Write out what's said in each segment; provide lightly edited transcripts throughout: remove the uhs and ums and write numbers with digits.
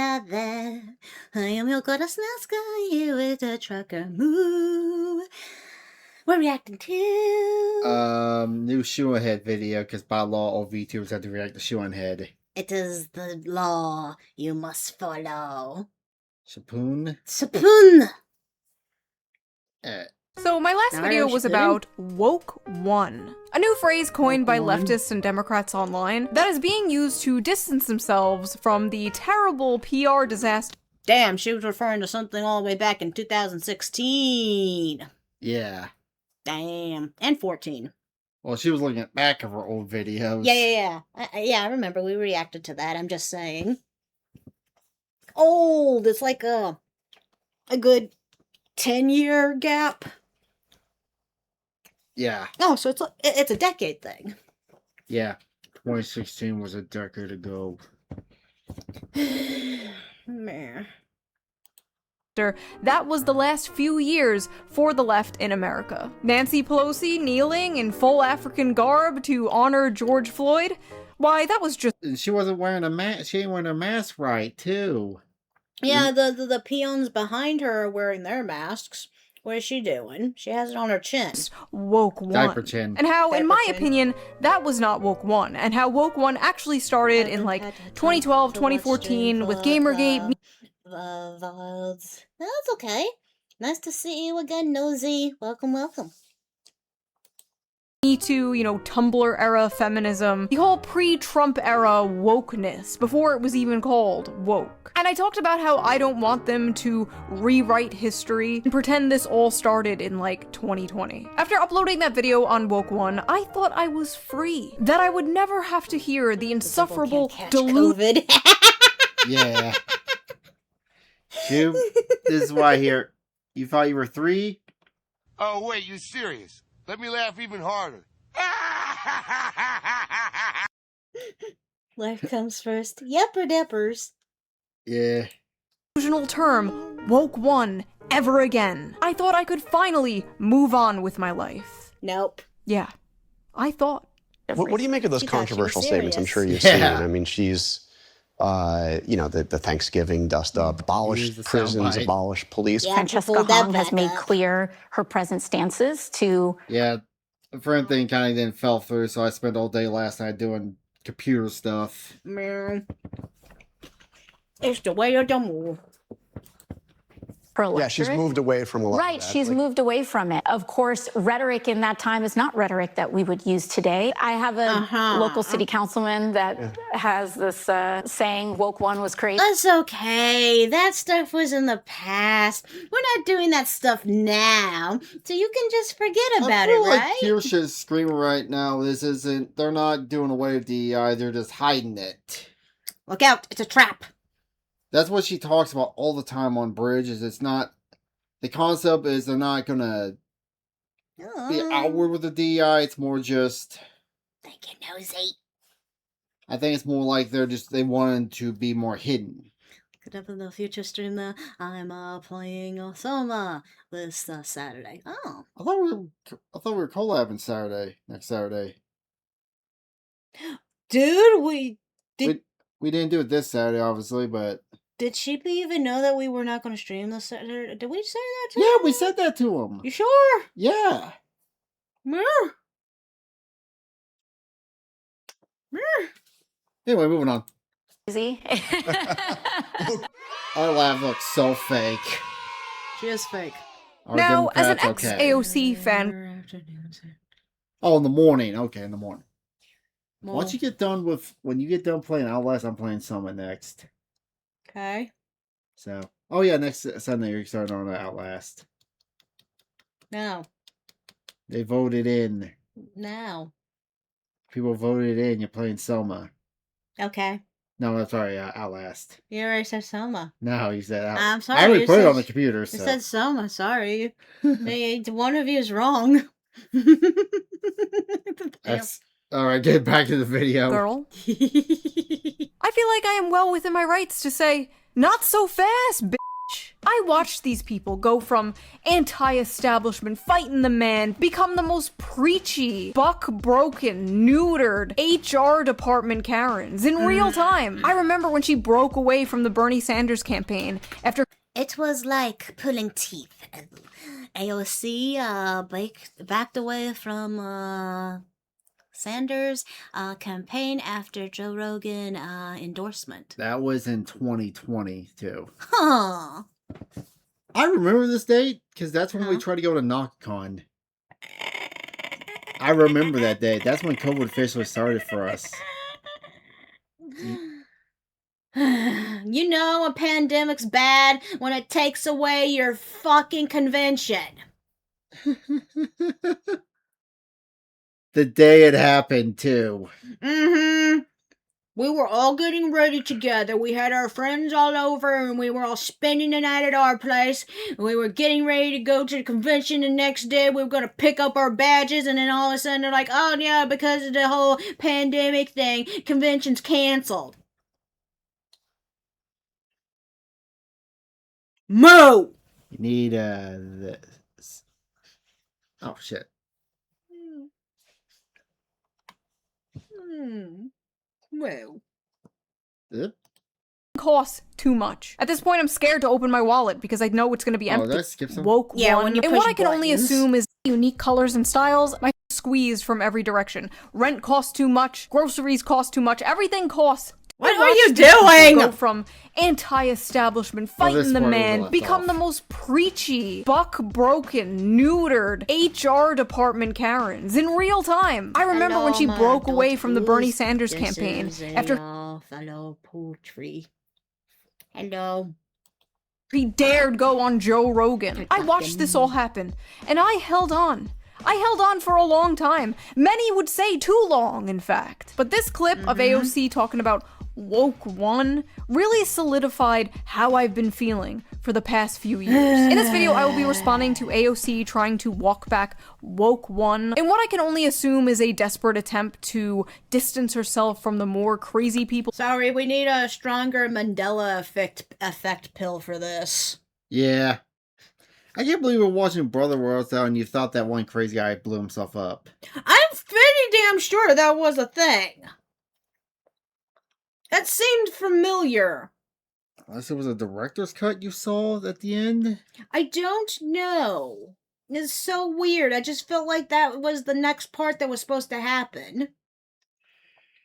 that. I am your goddess Nazca, you with a trucker moo. We're reacting to... New ShoeOnHead video, because by law, all VTubers have to react to ShoeOnHead. It is the law you must follow. Shapoon? Sapoon! So my last video was about Woke One, a new phrase coined by leftists and Democrats online that is being used to distance themselves from the terrible PR disaster. Damn, she was referring to something all the way back in 2016. Yeah. Damn. And 14. Well, she was looking at back of her old videos. Yeah. I remember we reacted to that, I'm just saying. Old! It's like a good 10-year gap. Yeah. Oh, so it's a decade thing. Yeah. 2016 was a decade ago. Man. That was the last few years for the left in America. Nancy Pelosi kneeling in full African garb to honor George Floyd? Why, that was just... And she wasn't wearing a mask. She ain't wearing her mask right, too. Yeah, the peons behind her are wearing their masks. What is she doing? She has it on her chin. Woke One. Diaper chin. And how, in my opinion, that was not Woke One. And how Woke One actually started in, like, 2012, 2014 with Gamergate. That's okay. Nice to see you again, Nosy. Welcome. Me Too, Tumblr era feminism, the whole pre-Trump era wokeness, before it was even called woke. And I talked about how I don't want them to rewrite history and pretend this all started in, like, 2020. After uploading that video on Woke One, I thought I was free. That I would never have to hear the insufferable delusion. Yeah. Shoo, this is why here. You thought you were 3? Oh, wait, you serious? Let me laugh even harder. Life comes first. Yepper deppers. Yeah. Delusional term, Woke One, ever again. I thought I could finally move on with my life. Nope. Yeah, I thought. What do you make of those controversial statements? I'm sure you've Yeah. seen. I mean, she's, the Thanksgiving dust up, abolish prisons, abolish police. Yeah, Francesca Hong has made clear her present stances to... Yeah, the friend thing kind of then fell through, so I spent all day last night doing computer stuff. Man. It's the way of the move. Yeah, she's moved away from a lot Right, of that. she's moved away from it. Of course, rhetoric in that time is not rhetoric that we would use today. I have a local city councilman that has this saying, Woke One was crazy. That's okay. That stuff was in the past. We're not doing that stuff now, so you can just forget about it, right? I feel like Kirsha's screaming right now. They're not doing away with DEI, they're just hiding it. Look out, it's a trap. That's what she talks about all the time on Bridge, is it's not... The concept is they're not gonna be outward with the DEI, it's more just... Thank you, Nosy. I think it's more like they wanted to be more hidden. Could up in the future stream I'm playing Soma this Saturday. Oh. I thought we were collabing next Saturday. Dude, we didn't do it this Saturday, obviously, but... Did she even know that we were not going to stream this Saturday? Did we say that to him? Yeah, we said that to him. You sure? Yeah. Anyway, moving on. Easy. Our laugh looks so fake. She is fake. Now, as an ex-AOC fan... Oh, in the morning. Okay, in the morning. Well, when you get done playing Outlast, I'm playing Summit next. Okay. So, oh yeah, next Sunday you're starting on Outlast. No. They voted in. No. People voted in. You're playing Soma. Okay. No, I'm sorry, Outlast. You already said Soma. No, you said Outlast. I'm sorry. I already put it on the computer. So. You said Soma. Sorry. One of you is wrong. Alright, get back to the video. Girl. I feel like I am well within my rights to say, not so fast, bitch. I watched these people go from anti-establishment, fighting the man, become the most preachy, buck-broken, neutered HR department Karens in real time. I remember when she broke away from the Bernie Sanders campaign after It was like pulling teeth. AOC backed away from Sanders campaign after Joe Rogan endorsement. That was in 2020 too. Huh. I remember this date because that's when we tried to go to KnockCon. I remember that day. That's when COVID officially started for us. You know a pandemic's bad when it takes away your fucking convention. The day it happened too. Mm-hmm. We were all getting ready together. We had our friends all over and we were all spending the night at our place. We were getting ready to go to the convention the next day. We were going to pick up our badges and then all of a sudden they're like, oh yeah, because of the whole pandemic thing, convention's canceled. Mo! You need this. Oh shit. Well. costs too much. At this point, I'm scared to open my wallet because I know it's going to be empty. Did I skip some? Woke Yeah, one. when you And push what I can only buttons. assume is unique colors and styles. My squeezed from every direction. Rent costs too much. Groceries cost too much. Everything costs. What I are you watched these people doing? Go from anti-establishment, this fighting the part was man, left become off. the most preachy, buck-broken, neutered HR department Karens in real time. I remember when she broke away from the Bernie Sanders campaign after fellow poultry. Hello. he dared go on Joe Rogan. I watched this all happen, and I held on. I held on for a long time. Many would say too long, in fact. But this clip of AOC talking about Woke One really solidified how I've been feeling for the past few years. In this video, I will be responding to AOC trying to walk back Woke One in what I can only assume is a desperate attempt to distance herself from the more crazy people. Sorry, we need a stronger Mandela effect pill for this. Yeah. I can't believe we're watching Brother Worlds out and you thought that one crazy guy blew himself up. I'm pretty damn sure that was a thing. That seemed familiar. Unless it was a director's cut you saw at the end? I don't know. It's so weird. I just felt like that was the next part that was supposed to happen.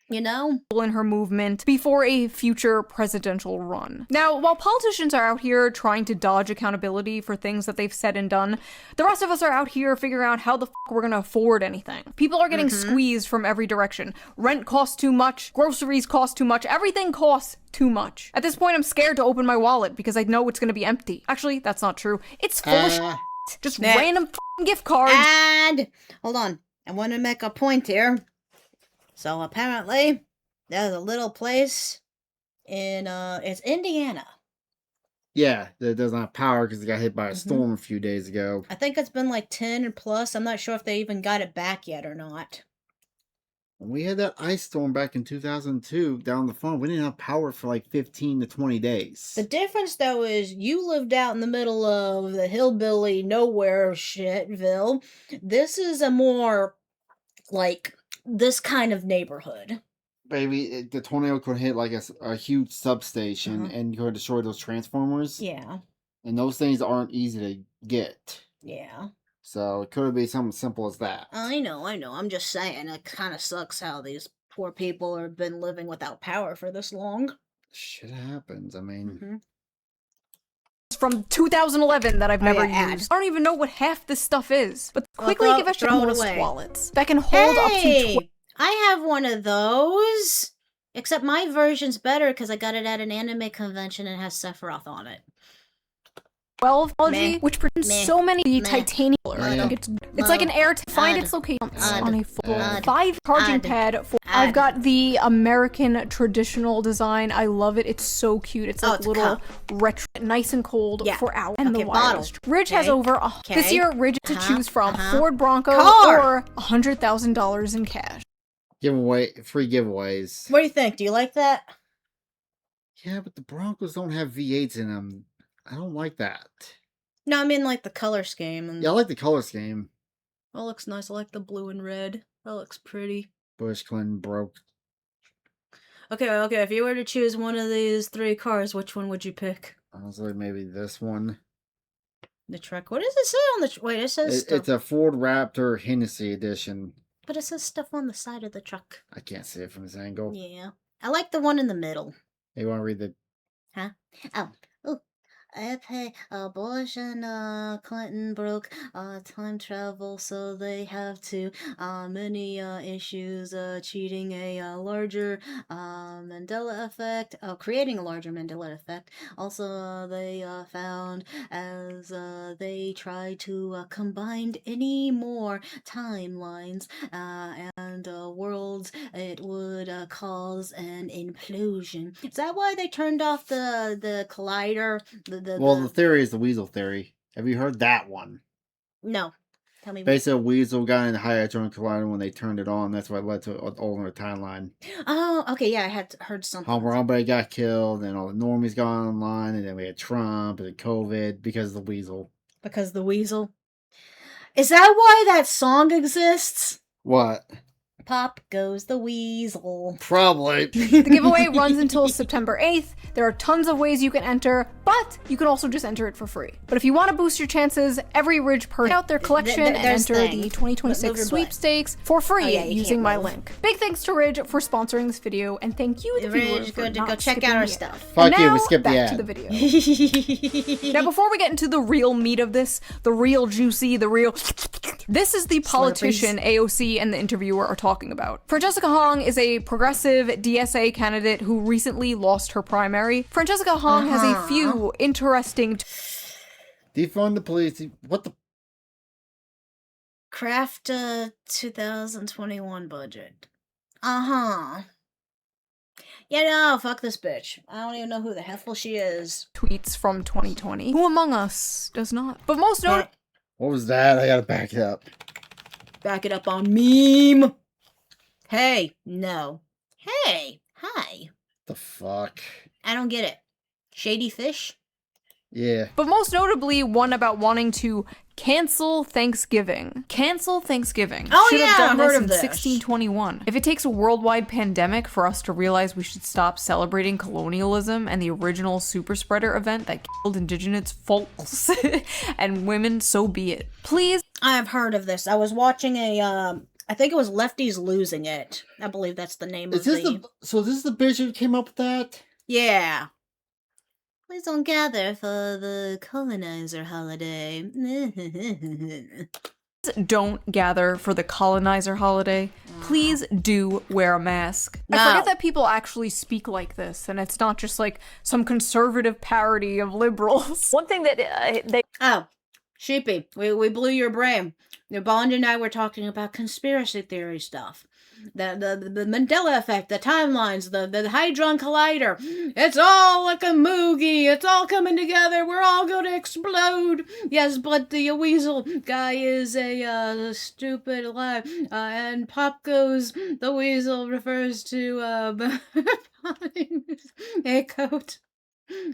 You know? In her movement before a future presidential run. Now, while politicians are out here trying to dodge accountability for things that they've said and done, the rest of us are out here figuring out how the fuck we're gonna afford anything. People are getting squeezed from every direction. Rent costs too much, groceries cost too much, everything costs too much. At this point, I'm scared to open my wallet because I know it's gonna be empty. Actually, that's not true. It's full of shit. Just random f***ing gift cards. And hold on. I want to make a point here. So apparently, there's a little place in it's Indiana. Yeah, that doesn't have power because it got hit by a storm a few days ago. I think it's been like 10 and plus. I'm not sure if they even got it back yet or not. When we had that ice storm back in 2002 down the phone, we didn't have power for like 15 to 20 days. The difference though is you lived out in the middle of the hillbilly nowhere shitville. This is a more like this kind of neighborhood. Baby, the tornado could hit like a huge substation and could destroy those transformers. Yeah. And those things aren't easy to get. Yeah. So it could be something simple as that. I know. I'm just saying, it kind of sucks how these poor people have been living without power for this long. Shit happens. I mean, From 2011 that I've never yeah, used. I don't even know what half this stuff is. But quickly throw- give us throw it most away. wallets that can hold up to Hey, I have one of those. Except my version's better because I got it at an anime convention and it has Sephiroth on it. 12 Meh. which produces Meh. so many Meh. titanium. I think it's like an air to find its location on a full 5 charging pad. I've got the American traditional design. I love it. It's so cute. It's like it's a little cup. retro, nice and cold Yeah. for hours. And Okay, the bottle. wireless. Ridge has over this Okay. year. Ridge to choose from Ford Bronco Car. or $100,000 in cash. free giveaways. What do you think? Do you like that? Yeah, but the Broncos don't have V8s in them. I don't like that. No, I mean like the color scheme. And Yeah, I like the color scheme. that looks nice. I like the blue and red. That looks pretty. Bush Clinton broke. Okay. If you were to choose one of these 3 cars, which one would you pick? Honestly, maybe this one. The truck. What does it say on the? Wait, it says stuff. It's a Ford Raptor Hennessy edition. But it says stuff on the side of the truck. I can't see it from this angle. Yeah, I like the one in the middle. You want to read the? Huh? Oh. Bush and Clinton broke time travel, so they have to many issues cheating a larger Mandela effect, creating a larger Mandela effect. Also, they found as they try to combine any more timelines and worlds, it would cause an implosion. Is that why they turned off the collider? The theory is the weasel theory. Have you heard that one? No. Tell me. Basically, a weasel got in the high hadron collider when they turned it on. That's what led to an alternate timeline. Oh, okay. Yeah, I had heard something. Where everybody got killed, and all the normies got online, and then we had Trump and COVID because of the weasel. Because the weasel? Is that why that song exists? What? Pop goes the weasel. Probably. The giveaway runs until September 8th. There are tons of ways you can enter, but you can also just enter it for free. But if you want to boost your chances, every Ridge person out their collection and enter the 2026 sweepstakes for free using my link. Big thanks to Ridge for sponsoring this video, and thank you, the viewers, for not go check out our stuff. Fuck you, we skipped the ad. Back to the video. Now, before we get into the real meat of this, the real juicy, the real... This is the politician AOC and the interviewer are talking about. Francesca Hong is a progressive DSA candidate who recently lost her primary. Francesca Hong has a few interesting... Defund the police. What the... Craft 2021 budget. Yeah, no, fuck this bitch. I don't even know who the hell she is. Tweets from 2020. Who among us does not? But most notably... What was that? I gotta back it up. Back it up on meme. Hey, no. Hey, hi. The fuck? I don't get it. Shady fish? Yeah. But most notably, one about wanting to cancel Thanksgiving. Cancel Thanksgiving. Oh, should have done I've this heard in of this. 1621. If it takes a worldwide pandemic for us to realize we should stop celebrating colonialism and the original super spreader event that killed indigenous folks and women, so be it. Please. I have heard of this. I was watching a, I think it was Lefties Losing It. I believe that's the name of the... So this is the bitch who came up with that? Yeah. Please don't gather for the colonizer holiday. Don't gather for the colonizer holiday. Please do wear a mask. No. I forget that people actually speak like this, and it's not just like some conservative parody of liberals. One thing that they... Oh, Sheepy, we blew your brain. Bond and I were talking about conspiracy theory stuff. The Mandela effect, the timelines, the Hadron Collider. It's all like a moogie. It's all coming together. We're all going to explode. Yes, but the weasel guy is a stupid lie. And Pop Goes the Weasel refers to a coat.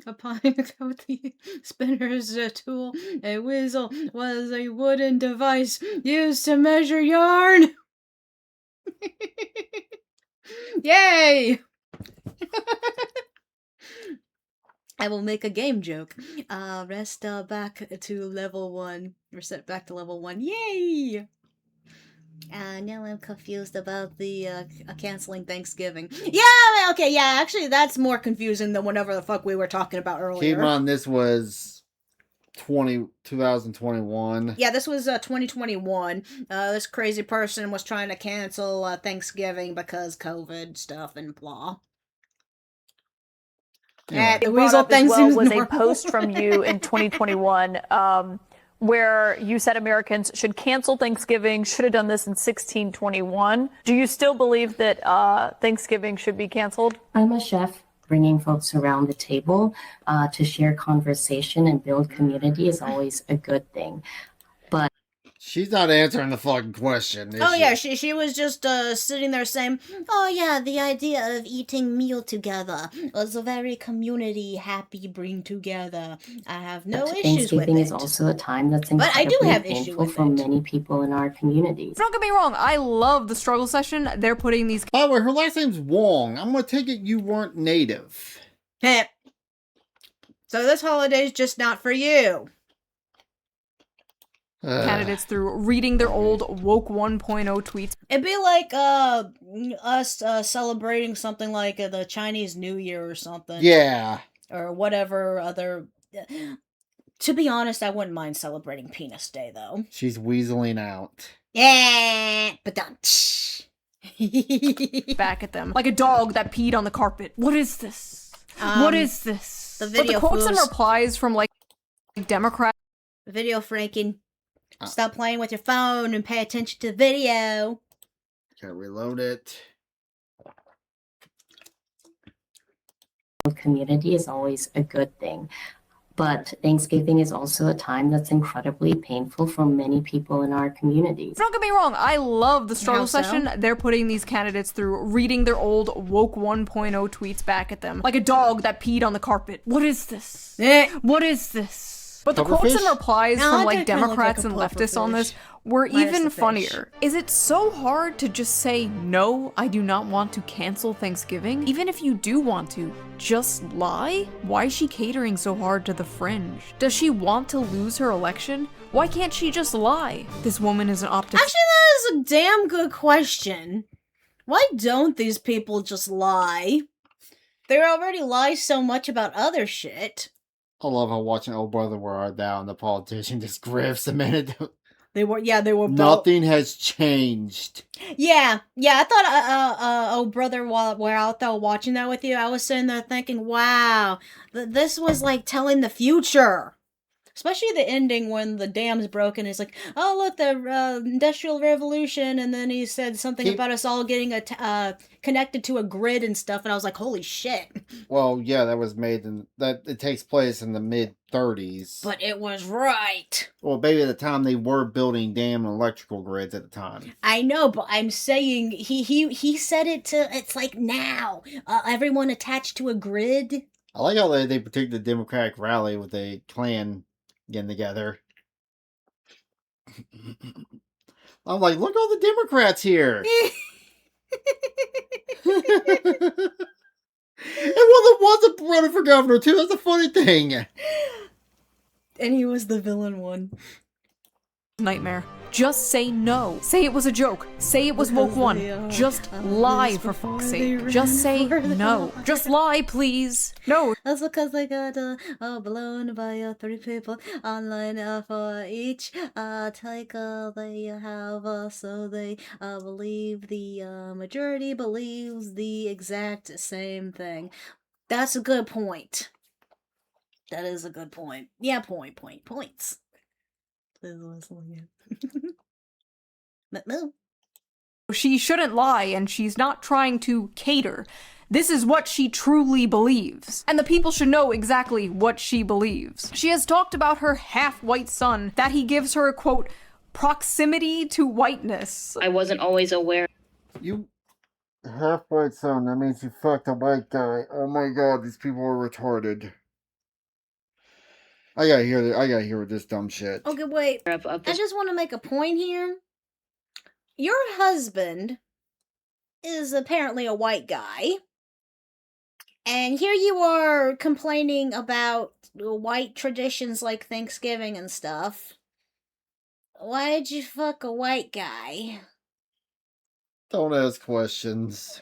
Upon the spinner's tool, a whistle was a wooden device used to measure yarn. Yay! I will make a game joke. Rest back to level 1. Reset back to level 1. Yay! Now I'm confused about the canceling Thanksgiving. Yeah, okay, yeah, actually that's more confusing than whatever the fuck we were talking about earlier. Keep in mind, this was 2021. Yeah, this was 2021. This crazy person was trying to cancel Thanksgiving because COVID stuff and blah. Yeah. The weasel thing seems was normal. a post from you in 2021 where you said Americans should cancel Thanksgiving, should have done this in 1621. Do you still believe that Thanksgiving should be canceled? I'm a chef. Bringing folks around the table to share conversation and build community is always a good thing. But She's not answering the fucking question. Oh yeah, she was just sitting there saying, "Oh yeah, the idea of eating meal together was a very community happy bring together. I have no issues with it." Thanksgiving is also a time that's But I do incredibly have issue painful with for it. many people in our communities. Don't get me wrong, I love the struggle session. They're putting these. By the way, her last name's Wong. I'm gonna take it you weren't native. Heh. So this holiday's just not for you. Candidates through reading their old woke 1.0 tweets. It'd be like us celebrating something like the Chinese New Year or something. Yeah. Or whatever other. To be honest, I wouldn't mind celebrating Penis Day though. She's weaseling out. Yeah, but don't. Back at them like a dog that peed on the carpet. What is this? What is this? The video but the quotes fools. and replies from like Democrats. Video Franken. Stop playing with your phone and pay attention to the video. Can't reload it. Community is always a good thing. But Thanksgiving is also a time that's incredibly painful for many people in our communities. Don't get me wrong, I love the struggle How so? session. They're putting these candidates through reading their old woke 1.0 tweets back at them like a dog that peed on the carpet. What is this? What is this? But the quotes and replies No, from I like think kinda look Democrats like a and leftists on pufferfish. this were Minus even the fish. funnier. Is it so hard to just say, no, I do not want to cancel Thanksgiving? Even if you do want to, just lie? Why is she catering so hard to the fringe? Does she want to lose her election? Why can't she just lie? This woman is an optimist. Actually, that is a damn good question. Why don't these people just lie? They already lie so much about other shit. I love how watching Oh Brother Where Art Thou and the politician just grifts a minute. They were both. Nothing has changed. Yeah, I thought, oh brother, while we're out there watching that with you, I was sitting there thinking, wow, this was like telling the future. Especially the ending when the dam's broken. It's like, oh look, the Industrial Revolution, and then he said something about us all getting connected to a grid and stuff, and I was like, holy shit. Well, yeah, that was made in that. It takes place in the mid-30s. But it was right. Well, maybe at the time they were building damn electrical grids at the time. I know, but I'm saying he said it to. It's like now, everyone attached to a grid. I like how they predict the Democratic rally with a Klan getting together. I'm like, look, all the Democrats here. And one of them was running for governor too. That's a funny thing. And he was the villain one. Nightmare. Just say no. Say it was a joke. Say it was woke one. Just lie for fuck's sake. Just say no. Just lie, please. No. That's because they got blown by 3 people online for each take they have, so they believe the majority believes the exact same thing. That's a good point. That is a good point. Yeah, points. She shouldn't lie, and she's not trying to cater. This is what she truly believes. And the people should know exactly what she believes. She has talked about her half-white son, that he gives her, quote, proximity to whiteness. I wasn't always aware. You half-white son, that means you fucked a white guy. Oh my god, these people are retarded. I gotta hear this dumb shit. Okay, wait. I just want to make a point here. Your husband is apparently a white guy. And here you are complaining about white traditions like Thanksgiving and stuff. Why'd you fuck a white guy? Don't ask questions.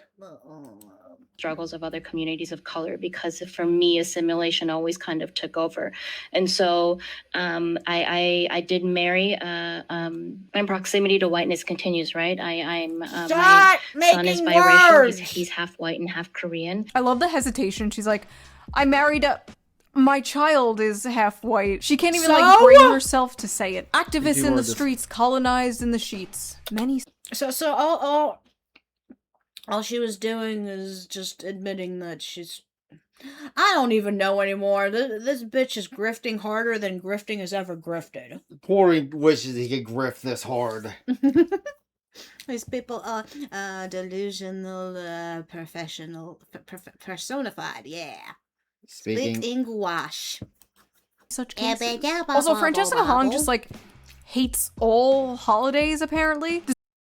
Struggles of other communities of color, because for me assimilation always kind of took over, and so I did marry. My proximity to whiteness continues, right? I'm my son is biracial. He's half white and half Korean. I love the hesitation. She's like, I married my child is half white. She can't even like bring herself to say it. Activists in the streets, colonized in the sheets. Many. So all she was doing is just admitting that she's I don't even know anymore. This bitch is grifting harder than grifting has ever grifted. Corey wishes he could grift this hard. These people are delusional, professional, personified. Yeah. Speak English. Such cases. Also, Francesca Hong just like hates all holidays. Apparently.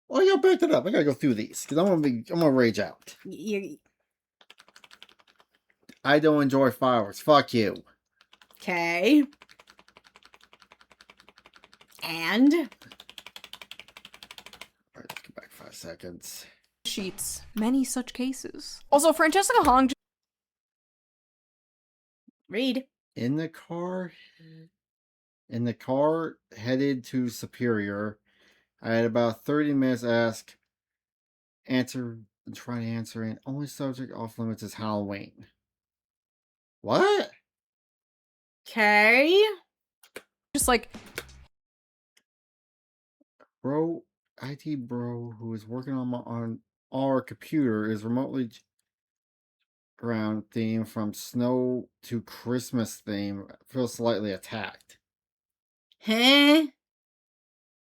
Oh, you backed it up. I gotta go through these because I'm gonna rage out. I don't enjoy fireworks. Fuck you. Okay. And? Alright, let's go back 5 seconds. Sheets. Many such cases. Also, Francesca Hong. Read. In the car headed to Superior, I had about 30 minutes try to answer, and only subject off limits is Halloween. What? Okay. Just like IT bro who is working on our computer is remotely around theme from snow to Christmas theme feels slightly attacked. Huh?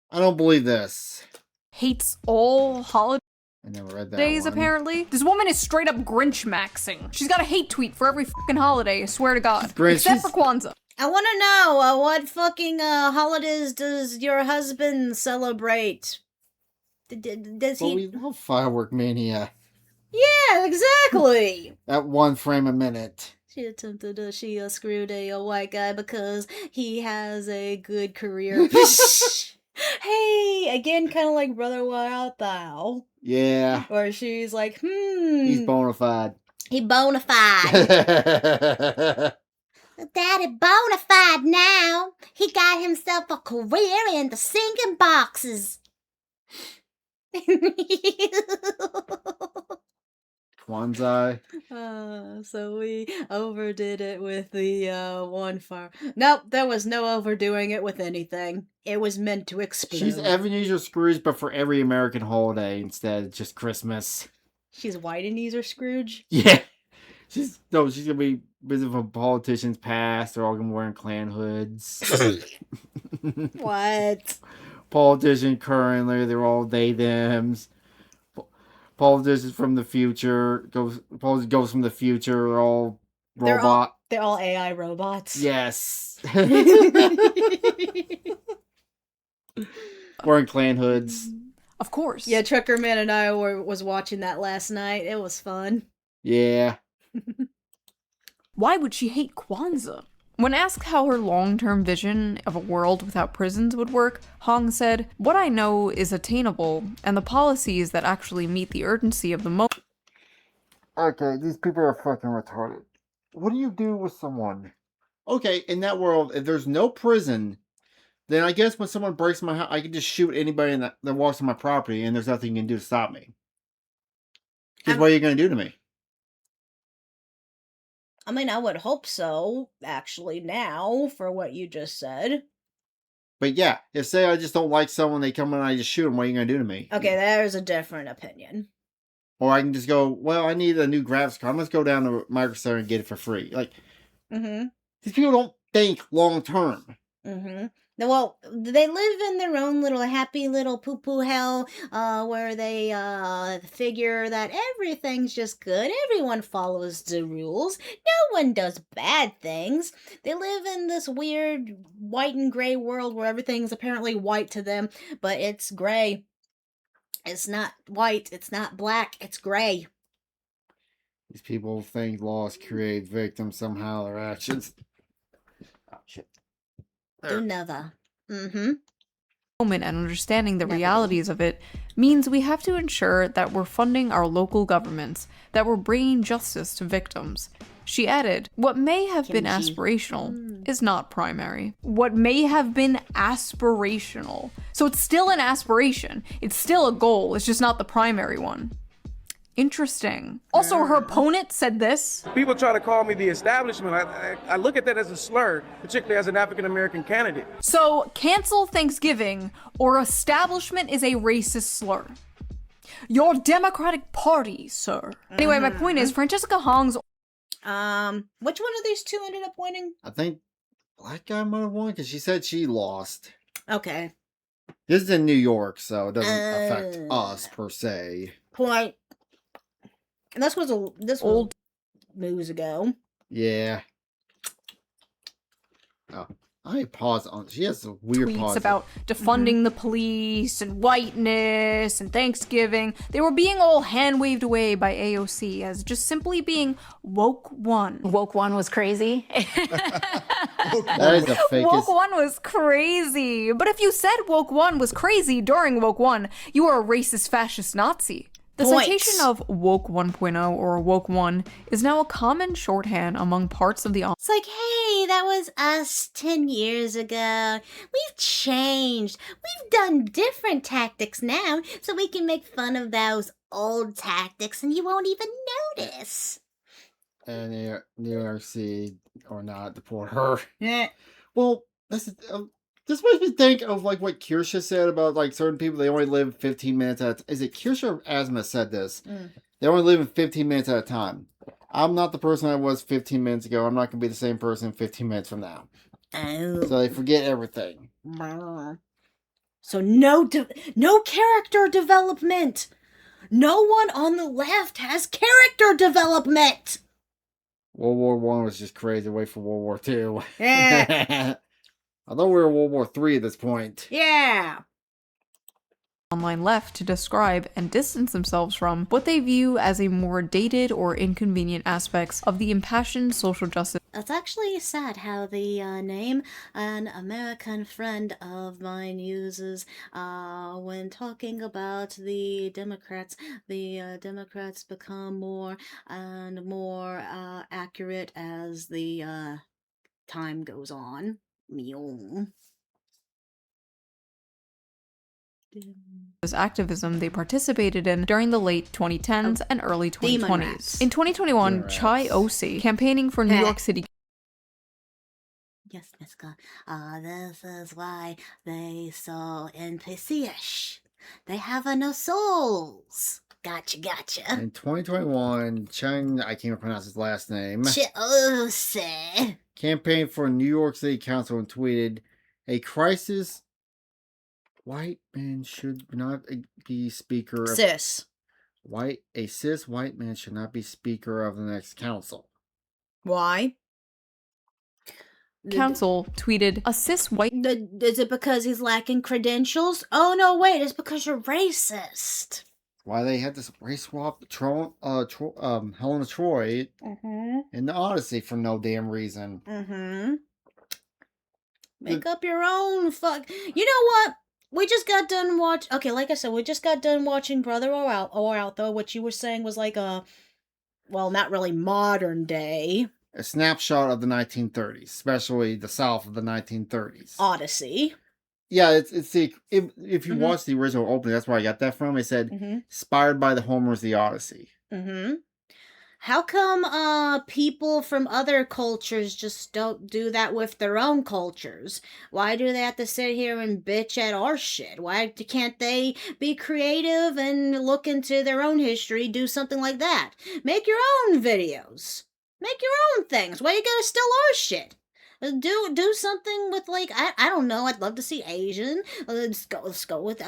I don't believe this. Hates all holidays. I never read that Days, one. apparently. This woman is straight up Grinch maxing. She's got a hate tweet for every fucking holiday, I swear to God. Except for Kwanzaa. I want to know, what fucking holidays does your husband celebrate? Does he... we love Firework Mania. Yeah, exactly. At 1 frame a minute. She attempted she screwed a white guy because he has a good career. Hey, again, kind of like Brother Why Art Thou. Yeah. Where she's like, He's bona fide. He bona fide. Daddy bona fide now. He got himself a career in the singing boxes. Kwanzaa. So we overdid it with the one fire. Nope, there was no overdoing it with anything. It was meant to explode. She's Ebenezer Scrooge, but for every American holiday instead, it's just Christmas. She's White Ebenezer Scrooge? Yeah. She's gonna be visiting from politicians past. They're all gonna be wearing Klan hoods. What? Politician currently, they're all they thems. Politicians from the future goes from the future. They're all robot. They're all AI robots. Yes. Wearing Klan hoods. Of course. Yeah, Truckerman and I was watching that last night. It was fun. Yeah. Why would she hate Kwanzaa? When asked how her long-term vision of a world without prisons would work, Hong said, "What I know is attainable, and the policies that actually meet the urgency of the moment." Okay, these people are fucking retarded. What do you do with someone? Okay, in that world, if there's no prison, then I guess when someone breaks my house, I can just shoot anybody that walks on my property, and there's nothing you can do to stop me. Because what are you going to do to me? I mean, I would hope so, actually, now, for what you just said. But yeah, if say I just don't like someone, they come in and I just shoot them, what are you going to do to me? Okay, there's a different opinion. Or I can just go, well, I need a new graphics card. Let's go down to Microsoft and get it for free. Like, these people don't think long term. Well, they live in their own little happy little poo-poo hell, where they figure that everything's just good. Everyone follows the rules. No one does bad things. They live in this weird white and gray world where everything's apparently white to them, but it's gray. It's not white. It's not black. It's gray. These people think laws create victims somehow, their actions. Oh, shit. Do never. Moment and understanding the realities of it means we have to ensure that we're funding our local governments, that we're bringing justice to victims. She added, "What may have been aspirational is not primary." What may have been aspirational. So it's still an aspiration. It's still a goal. It's just not the primary one. Interesting. Also, her opponent said this. People try to call me the establishment. I look at that as a slur, particularly as an African-American candidate. So, cancel Thanksgiving or establishment is a racist slur. Your Democratic Party, sir. Anyway, my point is, Francesca Hong's... Which one of these two ended up winning? I think black guy might have won because she said she lost. Okay. This is in New York, so it doesn't affect us per se. Point. And this was old moves ago. Yeah. Oh, I pause on. She has a weird tweets pause about defunding the police and whiteness and Thanksgiving. They were being all hand-waved away by AOC as just simply being woke one. Woke one was crazy. That is the fakest. Woke one was crazy. But if you said woke one was crazy during woke one, you are a racist fascist Nazi. The citation of woke 1.0 or woke 1 is now a common shorthand among parts of the It's like, hey, that was us 10 years ago. We've changed. We've done different tactics now, so we can make fun of those old tactics and you won't even notice. And New York City or not deport her. Yeah. Well, this makes me think of like what Kirsha said about like certain people. They only live 15 minutes at. Is it Kirsha or Asma said this? They only live in 15 minutes at a time. I'm not the person I was 15 minutes ago. I'm not gonna be the same person 15 minutes from now. Oh. So they forget everything. So no character development. No one on the left has character development. World War One was just crazy. Wait for World War II. Yeah. I thought we were in World War III at this point. Yeah. online left to describe and distance themselves from what they view as a more dated or inconvenient aspects of the impassioned social justice. It's actually sad how the name an American friend of mine uses when talking about the Democrats become more and more accurate as the time goes on. Activism they participated in during the late 2010s and early 2020s. In 2021, Chai Osi, campaigning for New York City. Yes, Miska. This is why they so NPC-ish. They have no souls. Gotcha. In 2021, Chang, I can't pronounce his last name, Osi campaigned for New York City Council and tweeted, "A crisis. White men should not be speaker of a cis white man should not be speaker of the next council." Why? Council tweeted, "A cis white." Is it because he's lacking credentials? Oh no, wait! It's because you're racist. Why they had this race swap Helena Troy in the Odyssey for no damn reason. Make up your own fuck. You know what? We just got done like I said, we just got done watching Brother or Out though, which you were saying was like well, not really modern day. A snapshot of the 1930s, especially the South of the 1930s. Odyssey. Yeah, it's the if you watch the original opening, that's where I got that from. It said inspired by the Homer's The Odyssey. How come people from other cultures just don't do that with their own cultures? Why do they have to sit here and bitch at our shit? Why can't they be creative and look into their own history, do something like that? Make your own videos. Make your own things. Why you gotta steal our shit? Do something with like I don't know. I'd love to see Asian. Let's go with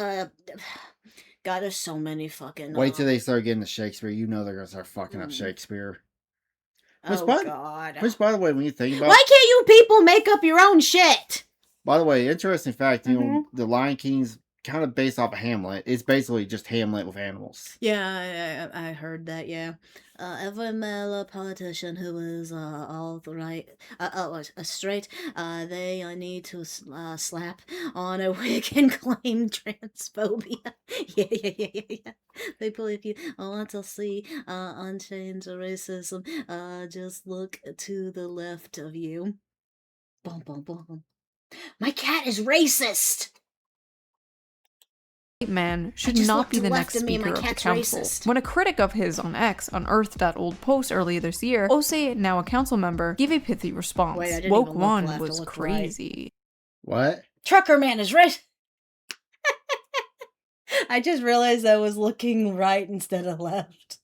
God, there's so many fucking. Wait till they start getting to Shakespeare. You know they're gonna start fucking up Shakespeare. God. Which, by the way, when you think about, why can't you people make up your own shit? By the way, interesting fact. You know, the Lion King's kind of based off of Hamlet. It's basically just Hamlet with animals. Yeah, I heard that. Yeah, every male politician who is straight, they need to slap on a wig and claim transphobia. Yeah. They believe you want to see unchanged racism. Just look to the left of you. Boom, boom, boom. My cat is racist. Man should not be the next speaker of the council. When a critic of his on X unearthed that old post earlier this year, Ose, now a council member, gave a pithy response. Woke one was crazy. What? Trucker man is right. I just realized I was looking right instead of left.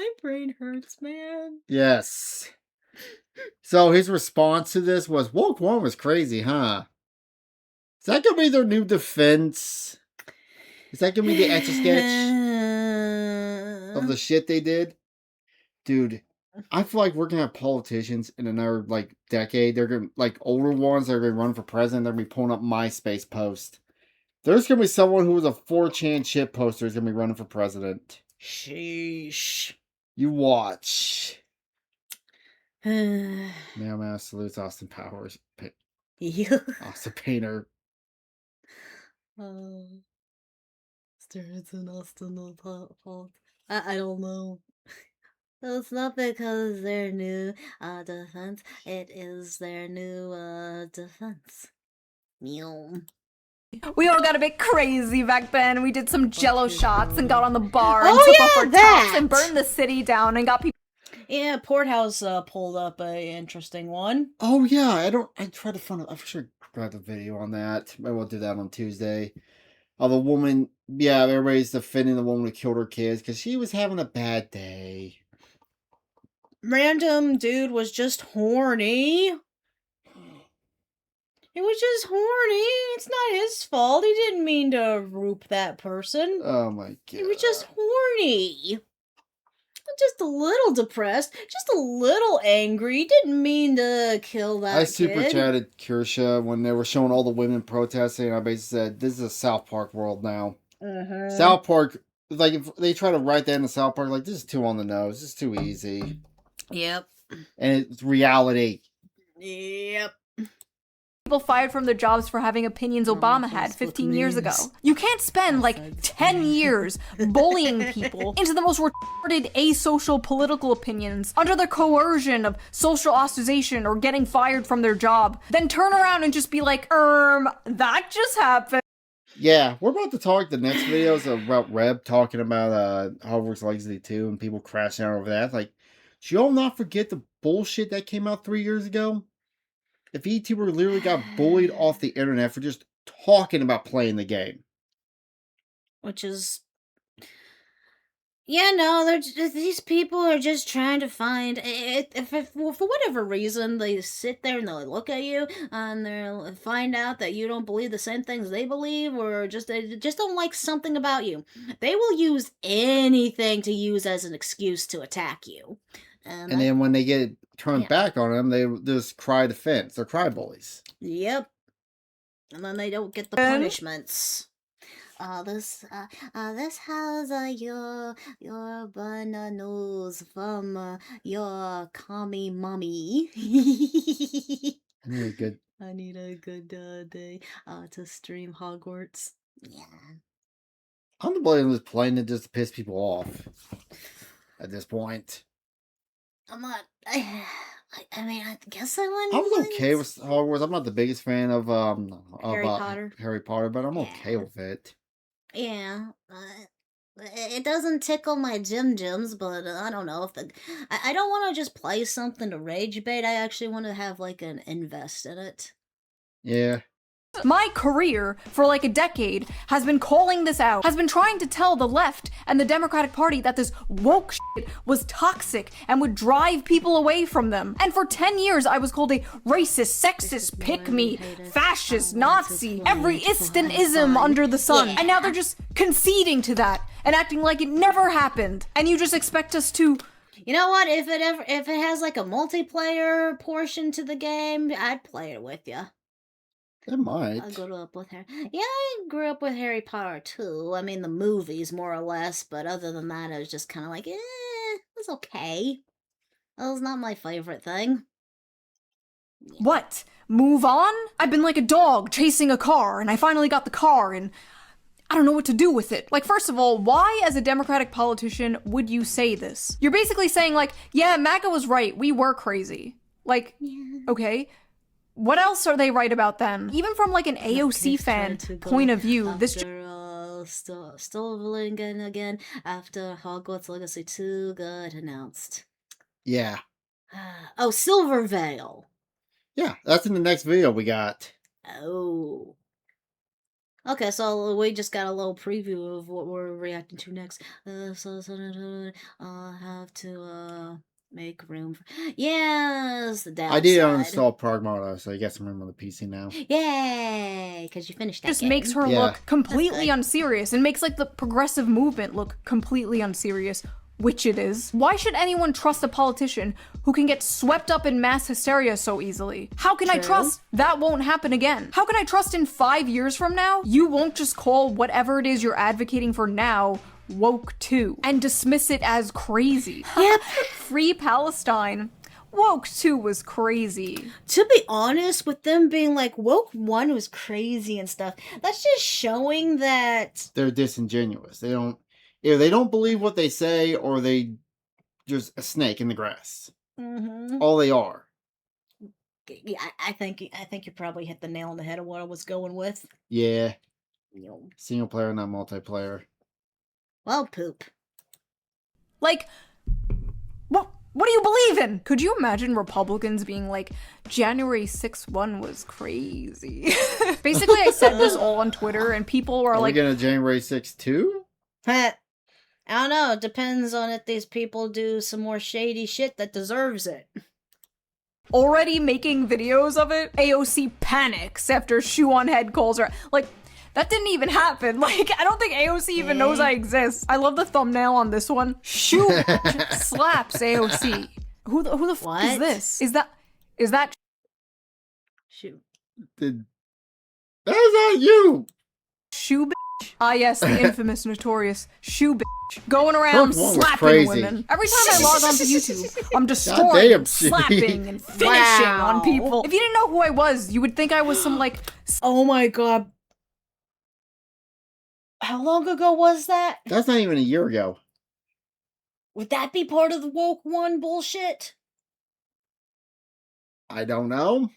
My brain hurts, man. Yes. So his response to this was, Woke One was crazy, huh? Is that gonna be their new defense? Is that gonna be the Etch-a-Sketch of the shit they did? Dude, I feel like we're gonna have politicians in another like decade. They're gonna like older ones that are gonna run for president. They're gonna be pulling up MySpace posts. There's gonna be someone who was a 4chan shit poster is gonna be running for president. Sheesh. You watch. Yeah. Man, salutes Austin Powers. Austin Painter. It's an Austin fault. I don't know. It's not because their new defense. It is their new defense. Meow. We all got a bit crazy back then. We did some jello shots and got on the bar and Oh, took yeah, off our that! tops and burned the city down and got people. Yeah, Porthouse pulled up a interesting one. Oh yeah, I tried to find it. I should grab the video on that. Maybe we'll do that on Tuesday. Oh, the woman, yeah, everybody's defending the woman who killed her kids because she was having a bad day. Random dude was just horny. He was just horny. It's not his fault. He didn't mean to rope that person. Oh my god. He was just horny. Just a little depressed. Just a little angry. Didn't mean to kill that I kid. super chatted Kirsha when they were showing all the women protesting. I basically said, this is a South Park world now. Mm-hmm. South Park, like, if they try to write that in the South Park, like, this is too on the nose. This is too easy. Yep. And it's reality. Yep. People fired from their jobs for having opinions Obama had 15 years ago. You can't spend like 10 years bullying people into the most retarded asocial political opinions under the coercion of social ostracization or getting fired from their job, then turn around and just be like, that just happened. Yeah, we're about to talk the next videos about Reb talking about Hogwarts Legacy 2 and people crashing out over that. Like, should y'all not forget the bullshit that came out 3 years ago? If VTuber literally got bullied off the internet for just talking about playing the game. Which is... Yeah, no, these people are just trying to find... If for whatever reason, they sit there and they look at you and they'll find out that you don't believe the same things they believe or they just don't like something about you. They will use anything to use as an excuse to attack you. And then when they get turned back on them, they just cry defense. They're cry bullies. Yep. And then they don't get the punishments. This has your bananas from your commie mommy. I need a good day to stream Hogwarts. Yeah. I'm the blame was playing it just to piss people off. At this point. I'm not. I mean, I guess I wouldn't. I was okay with Hogwarts. I'm not the biggest fan of Harry Potter, but I'm okay with it. Yeah, it doesn't tickle my Jims, but I don't know if I don't want to just play something to rage bait. I actually want to have like an invest in it. Yeah. My career for like a decade has been calling this out, has been trying to tell the left and the Democratic Party that this woke shit was toxic and would drive people away from them. And for 10 years, I was called a racist, sexist, pick-me, fascist, Nazi, every and ism under the sun. And now they're just conceding to that and acting like it never happened. And you just expect us to... You know what? If it has like a multiplayer portion to the game, I'd play it with you. It might. I grew up with Harry. Yeah, I grew up with Harry Potter too. I mean, the movies more or less, but other than that, I was just kind of like, it was okay. It was not my favorite thing. Yeah. What? Move on? I've been like a dog chasing a car, and I finally got the car, and I don't know what to do with it. Like, first of all, why as a Democratic politician would you say this? You're basically saying like, yeah, MAGA was right. We were crazy. Like, okay. What else are they right about then? Even from like an AOC fan point of view, this still blinking again after Hogwarts Legacy 2 got announced. Yeah. Oh, Silvervale. Yeah, that's in the next video we got. Oh. Okay, so we just got a little preview of what we're reacting to next. I'll have to make room for. Yes, the downside. I did uninstall Pragmata, so you got some room on the PC now. Yay! Because you finished that Just game. makes her look completely unserious and makes like the progressive movement look completely unserious, which it is. Why should anyone trust a politician who can get swept up in mass hysteria so easily? How can I trust that won't happen again? How can I trust in 5 years from now, you won't just call whatever it is you're advocating for now woke too and dismiss it as crazy? Yep. Free Palestine. Woke 2 was crazy. To be honest, with them being like, Woke 1 was crazy and stuff, that's just showing that they're disingenuous. They don't believe what they say, or they just a snake in the grass. All they are. Yeah, I think you probably hit the nail on the head of what I was going with. Yeah. Single player, not multiplayer. Well, poop. Like, what do you believe in? Could you imagine Republicans being like, January 6th one was crazy? Basically, I said this all on Twitter, and people were like, we gonna January 6th too? I don't know. It depends on if these people do some more shady shit that deserves it. Already making videos of it? AOC panics after ShoeOnHead calls her. Like, that didn't even happen. Like, I don't think AOC even knows I exist. I love the thumbnail on this one. Shoe slaps AOC. Who the fuck is this? Is that Shoot. That's not you. Shoe bitch? Ah yes, the infamous, notorious Shoe bitch. Going around slapping women. Every time I log onto YouTube, I'm destroying, slapping, and finishing on people. If you didn't know who I was, you would think I was some like... Oh my god. How long ago was that? That's not even a year ago. Would that be part of the Woke 1 bullshit? I don't know.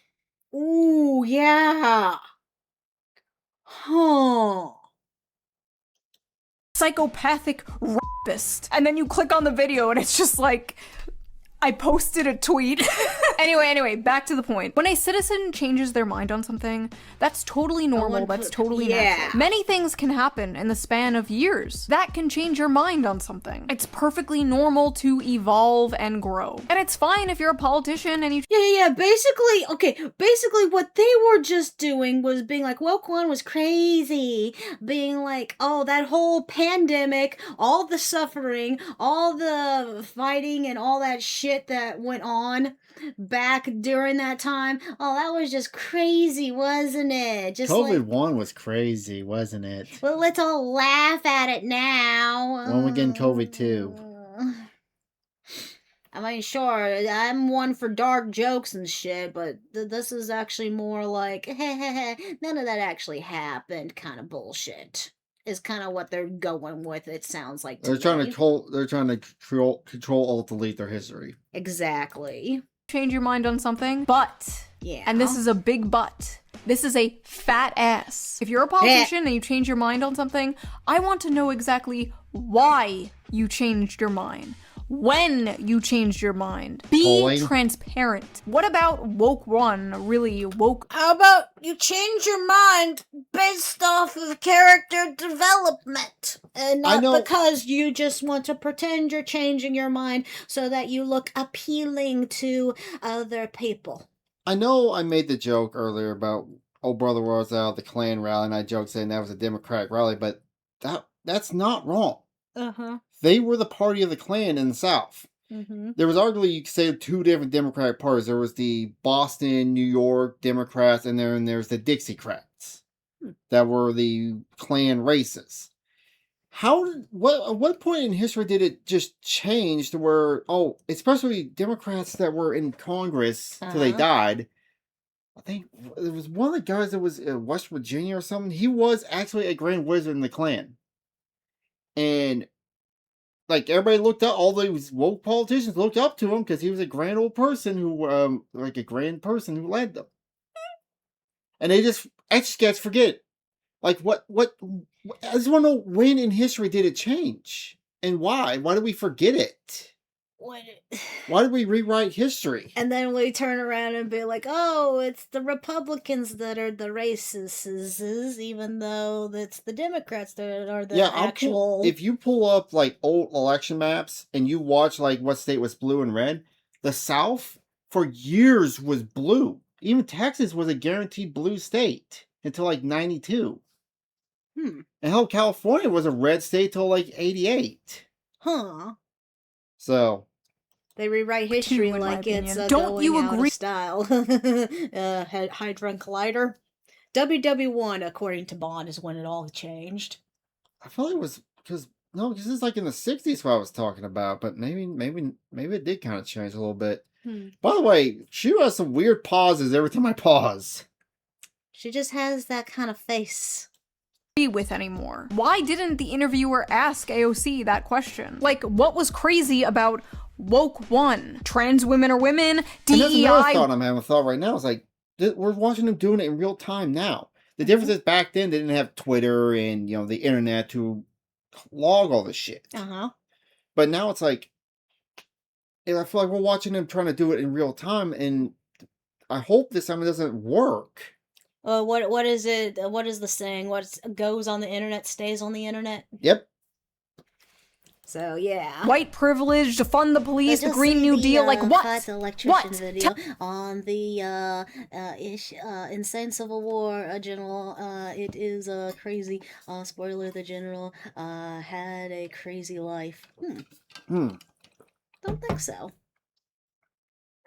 Ooh, yeah. Huh. Psychopathic rapist. And then you click on the video and it's just like, I posted a tweet. Anyway, back to the point. When a citizen changes their mind on something, that's totally normal, that's totally natural. Many things can happen in the span of years that can change your mind on something. It's perfectly normal to evolve and grow. And it's fine if you're a politician and you... Yeah, basically what they were just doing was being like, Woke 1 was crazy. Being like, oh, that whole pandemic, all the suffering, all the fighting and all that shit that went on back during that time. Oh, that was just crazy, wasn't it? Just COVID-1 was crazy, wasn't it? Well, let's all laugh at it now. When we getting COVID-2. I mean, sure, I'm one for dark jokes and shit, but this is actually more like, none of that actually happened kind of bullshit. Is kind of what they're going with, it sounds like to They're trying to control alt delete their history. Exactly. Change your mind on something, but, and this is a big but, this is a fat ass. If you're a politician and you change your mind on something, I want to know exactly why you changed your mind. When you changed your mind. Be transparent. What about Woke 1 really woke? How about you change your mind based off of character development and not because you just want to pretend you're changing your mind so that you look appealing to other people. I know I made the joke earlier about old brother was out at the Klan rally, and I joked saying that was a Democratic rally, but that's not wrong. They were the party of the Klan in the South. There was arguably, you could say, two different Democratic parties. There was the Boston, New York Democrats, and then there's the Dixiecrats that were the Klan races. What point in history did it just change to where, especially Democrats that were in Congress till they died? I think it was one of the guys that was in West Virginia or something. He was actually a Grand Wizard in the Klan. And like everybody looked up, all those woke politicians looked up to him because he was a grand old person who, like a grand person who led them. And they just guys forget. Like what, I just want to know when in history did it change? And why? Why do we forget it? Why did we rewrite history? And then we turn around and be like, oh, it's the Republicans that are the racists, even though it's the Democrats that are the actual... if you pull up, like, old election maps and you watch, like, what state was blue and red, the South, for years, was blue. Even Texas was a guaranteed blue state until, like, 92. And hell, California was a red state till, like, 88. Huh. So... They rewrite history like it's Don't you out agree? Of style. Hadron Collider. WW1, according to Bond, is when it all changed. I feel like it was because this is like in the 60s what I was talking about, but maybe it did kind of change a little bit. By the way, Shue has some weird pauses every time I pause. She just has that kind of face. With anymore. Why didn't the interviewer ask AOC that question? Like, what was crazy about woke one? Trans women are women, DEI... And that's another thought I'm having a thought right now. It's like, we're watching them doing it in real time now. The difference is back then they didn't have Twitter and, the internet to log all this shit. But now it's like, I feel like we're watching them trying to do it in real time, and I hope this time it doesn't work. What is it? What is the saying? What goes on the internet stays on the internet? Yep. So yeah. White privilege to fund the police, the Green New Deal, like what? What? Video on the insane Civil War general. It is crazy. Spoiler: the general had a crazy life. Don't think so.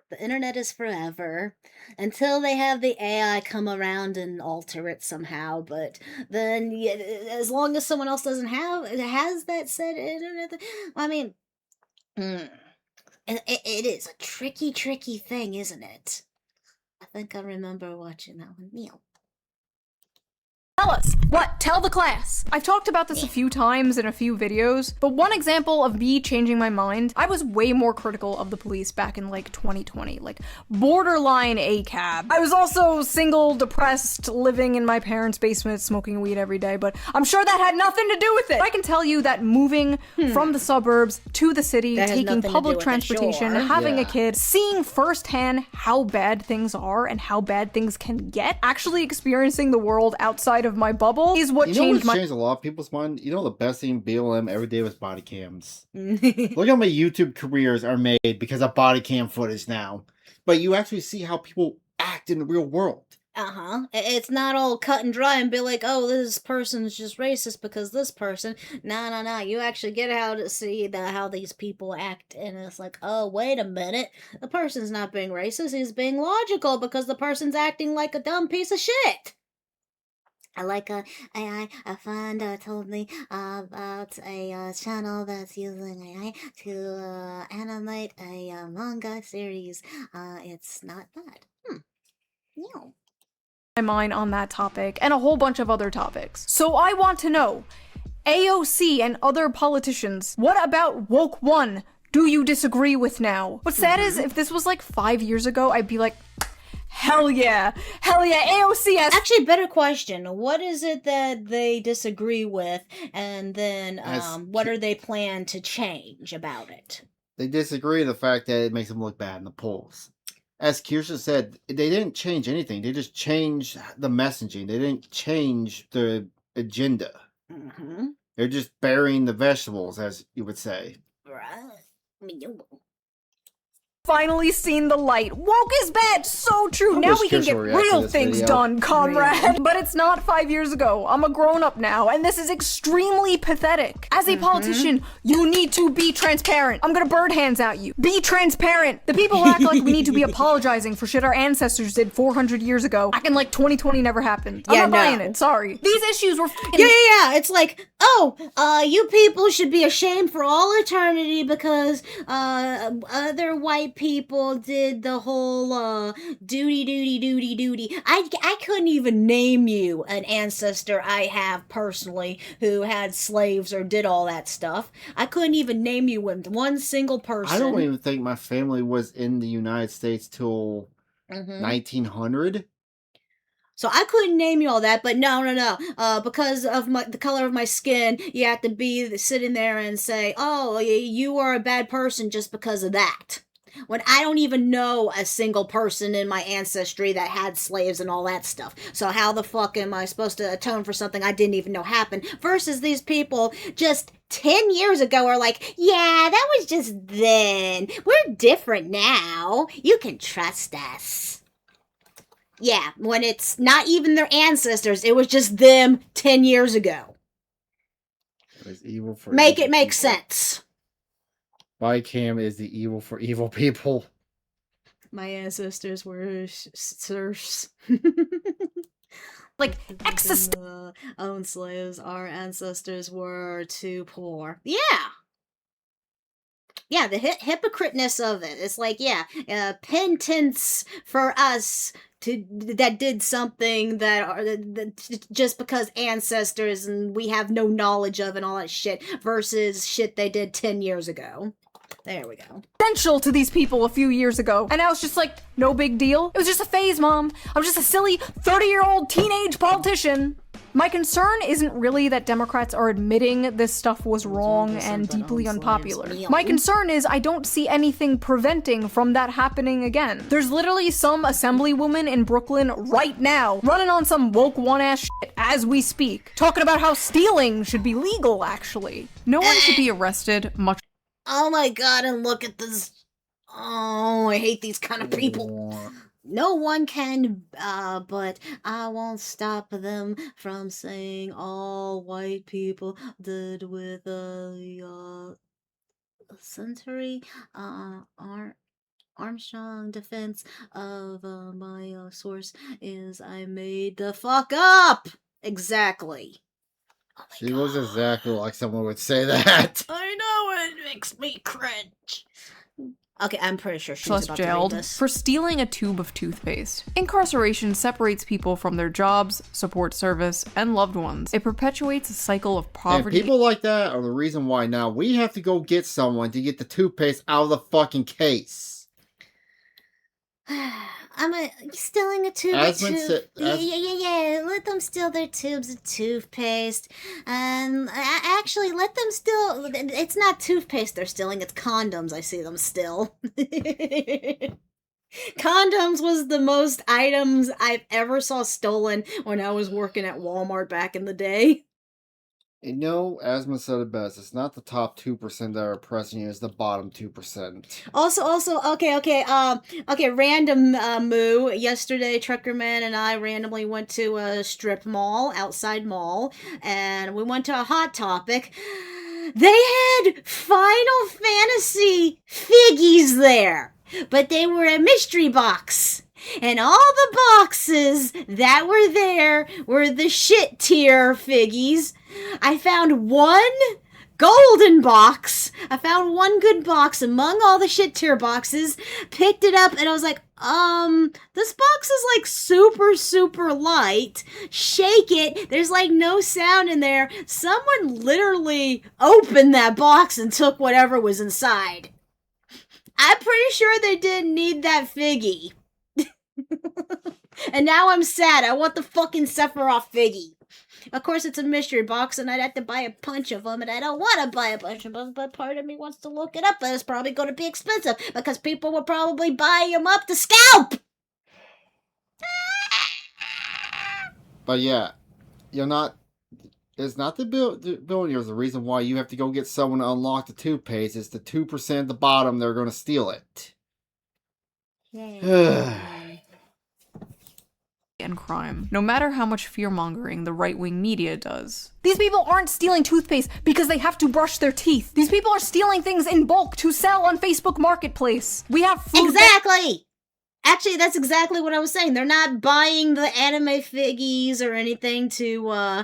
The internet is forever until they have the AI come around and alter it somehow. But then, as long as someone else has that said internet, I mean, it is a tricky thing, isn't it? I think I remember watching that one. Meow. Tell us. What? Tell the class. I've talked about this a few times in a few videos, but one example of me changing my mind, I was way more critical of the police back in like 2020, like borderline ACAB. I was also single, depressed, living in my parents' basement, smoking weed every day, but I'm sure that had nothing to do with it. I can tell you that moving from the suburbs to the city, taking public transportation, having a kid, seeing firsthand how bad things are and how bad things can get, actually experiencing the world outside of my bubble is what changed a lot of people's mind. The best thing in BLM every day was body cams. Look how many YouTube careers are made because of body cam footage now. But you actually see how people act in the real world. It's not all cut and dry and be like, oh, this person's just racist because this person. No. You actually get how to see how these people act, and it's like, oh, wait a minute. The person's not being racist. He's being logical because the person's acting like a dumb piece of shit. Like a friend told me about a channel that's using AI to animate a manga series. It's not bad. No. My mind on that topic and a whole bunch of other topics. So I want to know, AOC and other politicians, what about woke one do you disagree with now? What's sad is if this was like 5 years ago, I'd be like, hell yeah, AOC has... Actually, better question. What is it that they disagree with, and then what are they plan to change about it? They disagree with the fact that it makes them look bad in the polls. As Kirsha said, they didn't change anything. They just changed the messaging. They didn't change the agenda. They're just burying the vegetables, as you would say. Right. Finally seen the light. Woke is bad. So true. Now we can get real things done, comrade. But it's not 5 years ago. I'm a grown-up now, and this is extremely pathetic. As a politician, you need to be transparent. I'm gonna bird hands at you. Be transparent. The people who act like we need to be apologizing for shit our ancestors did 400 years ago, acting like 2020 never happened. I'm not buying it. Sorry. These issues were Yeah. It's like, you people should be ashamed for all eternity because other white people did the whole duty. I couldn't even name you an ancestor I have personally who had slaves or did all that stuff. I couldn't even name you one single person. I don't even think my family was in the United States till 1900. So I couldn't name you all that, but no. Because of the color of my skin, you have to be sitting there and say, oh, you are a bad person just because of that. When I don't even know a single person in my ancestry that had slaves and all that stuff. So how the fuck am I supposed to atone for something I didn't even know happened? Versus these people just 10 years ago are like, yeah, that was just then. We're different now. You can trust us. Yeah, when it's not even their ancestors, it was just them 10 years ago. It's evil for Make evil it make people. sense. Vicam is the evil for evil people. My ancestors were serfs. Like, exist. Own slaves. Our ancestors were too poor. Yeah. Yeah, the hypocriteness of it. It's like, penitence for us that did something that just because ancestors and we have no knowledge of and all that shit versus shit they did 10 years ago. There we go. Essential to these people a few years ago. And now it's just like, no big deal. It was just a phase, Mom. I was just a silly 30-year-old teenage politician. My concern isn't really that Democrats are admitting this stuff was wrong and deeply unpopular. My concern is I don't see anything preventing from that happening again. There's literally some assemblywoman in Brooklyn right now running on some woke one-ass shit as we speak, talking about how stealing should be legal, actually. No one should be arrested, much. Oh my god, and look at this. Oh, I hate these kind of people. No one can, but I won't stop them from saying all white people did with a century, Armstrong defense of my source is I made the fuck up! Exactly. Oh she looks exactly like someone would say that. I know, it makes me cringe. Okay, I'm pretty sure she's about jailed to read this. for stealing a tube of toothpaste. Incarceration separates people from their jobs, support service, and loved ones. It perpetuates a cycle of poverty. And people like that are the reason why now we have to go get someone to get the toothpaste out of the fucking case. I'm stealing a tube of toothpaste. Yeah. Let them steal their tubes of toothpaste. Actually, let them steal. It's not toothpaste they're stealing. It's condoms. I see them still. Condoms was the most items I've ever saw stolen when I was working at Walmart back in the day. You know, Asma said it best. It's not the top 2% that are oppressing you, it's the bottom 2%. Also, okay, random moo. Yesterday, Truckerman and I randomly went to a strip mall, outside mall, and we went to a Hot Topic. They had Final Fantasy figgies there, but they were a mystery box. And all the boxes that were there were the shit tier figgies. I found one golden box. I found one good box among all the shit tier boxes. Picked it up and I was like, this box is like super, super light. Shake it. There's like no sound in there. Someone literally opened that box and took whatever was inside. I'm pretty sure they didn't need that figgy. And now I'm sad. I want the fucking Sephiroth figgy. Of course, it's a mystery box, and I'd have to buy a bunch of them, and I don't want to buy a bunch of them, but part of me wants to look it up, but it's probably going to be expensive, because people will probably buy them up to scalp! But yeah, it's not the billionaires. The reason why you have to go get someone to unlock the toothpaste is the 2% at the bottom, they're going to steal it. And crime, no matter how much fear-mongering the right-wing media does. These people aren't stealing toothpaste because they have to brush their teeth. These people are stealing things in bulk to sell on Facebook Marketplace. We have food. Exactly! Actually, that's exactly what I was saying. They're not buying the anime figgies or anything to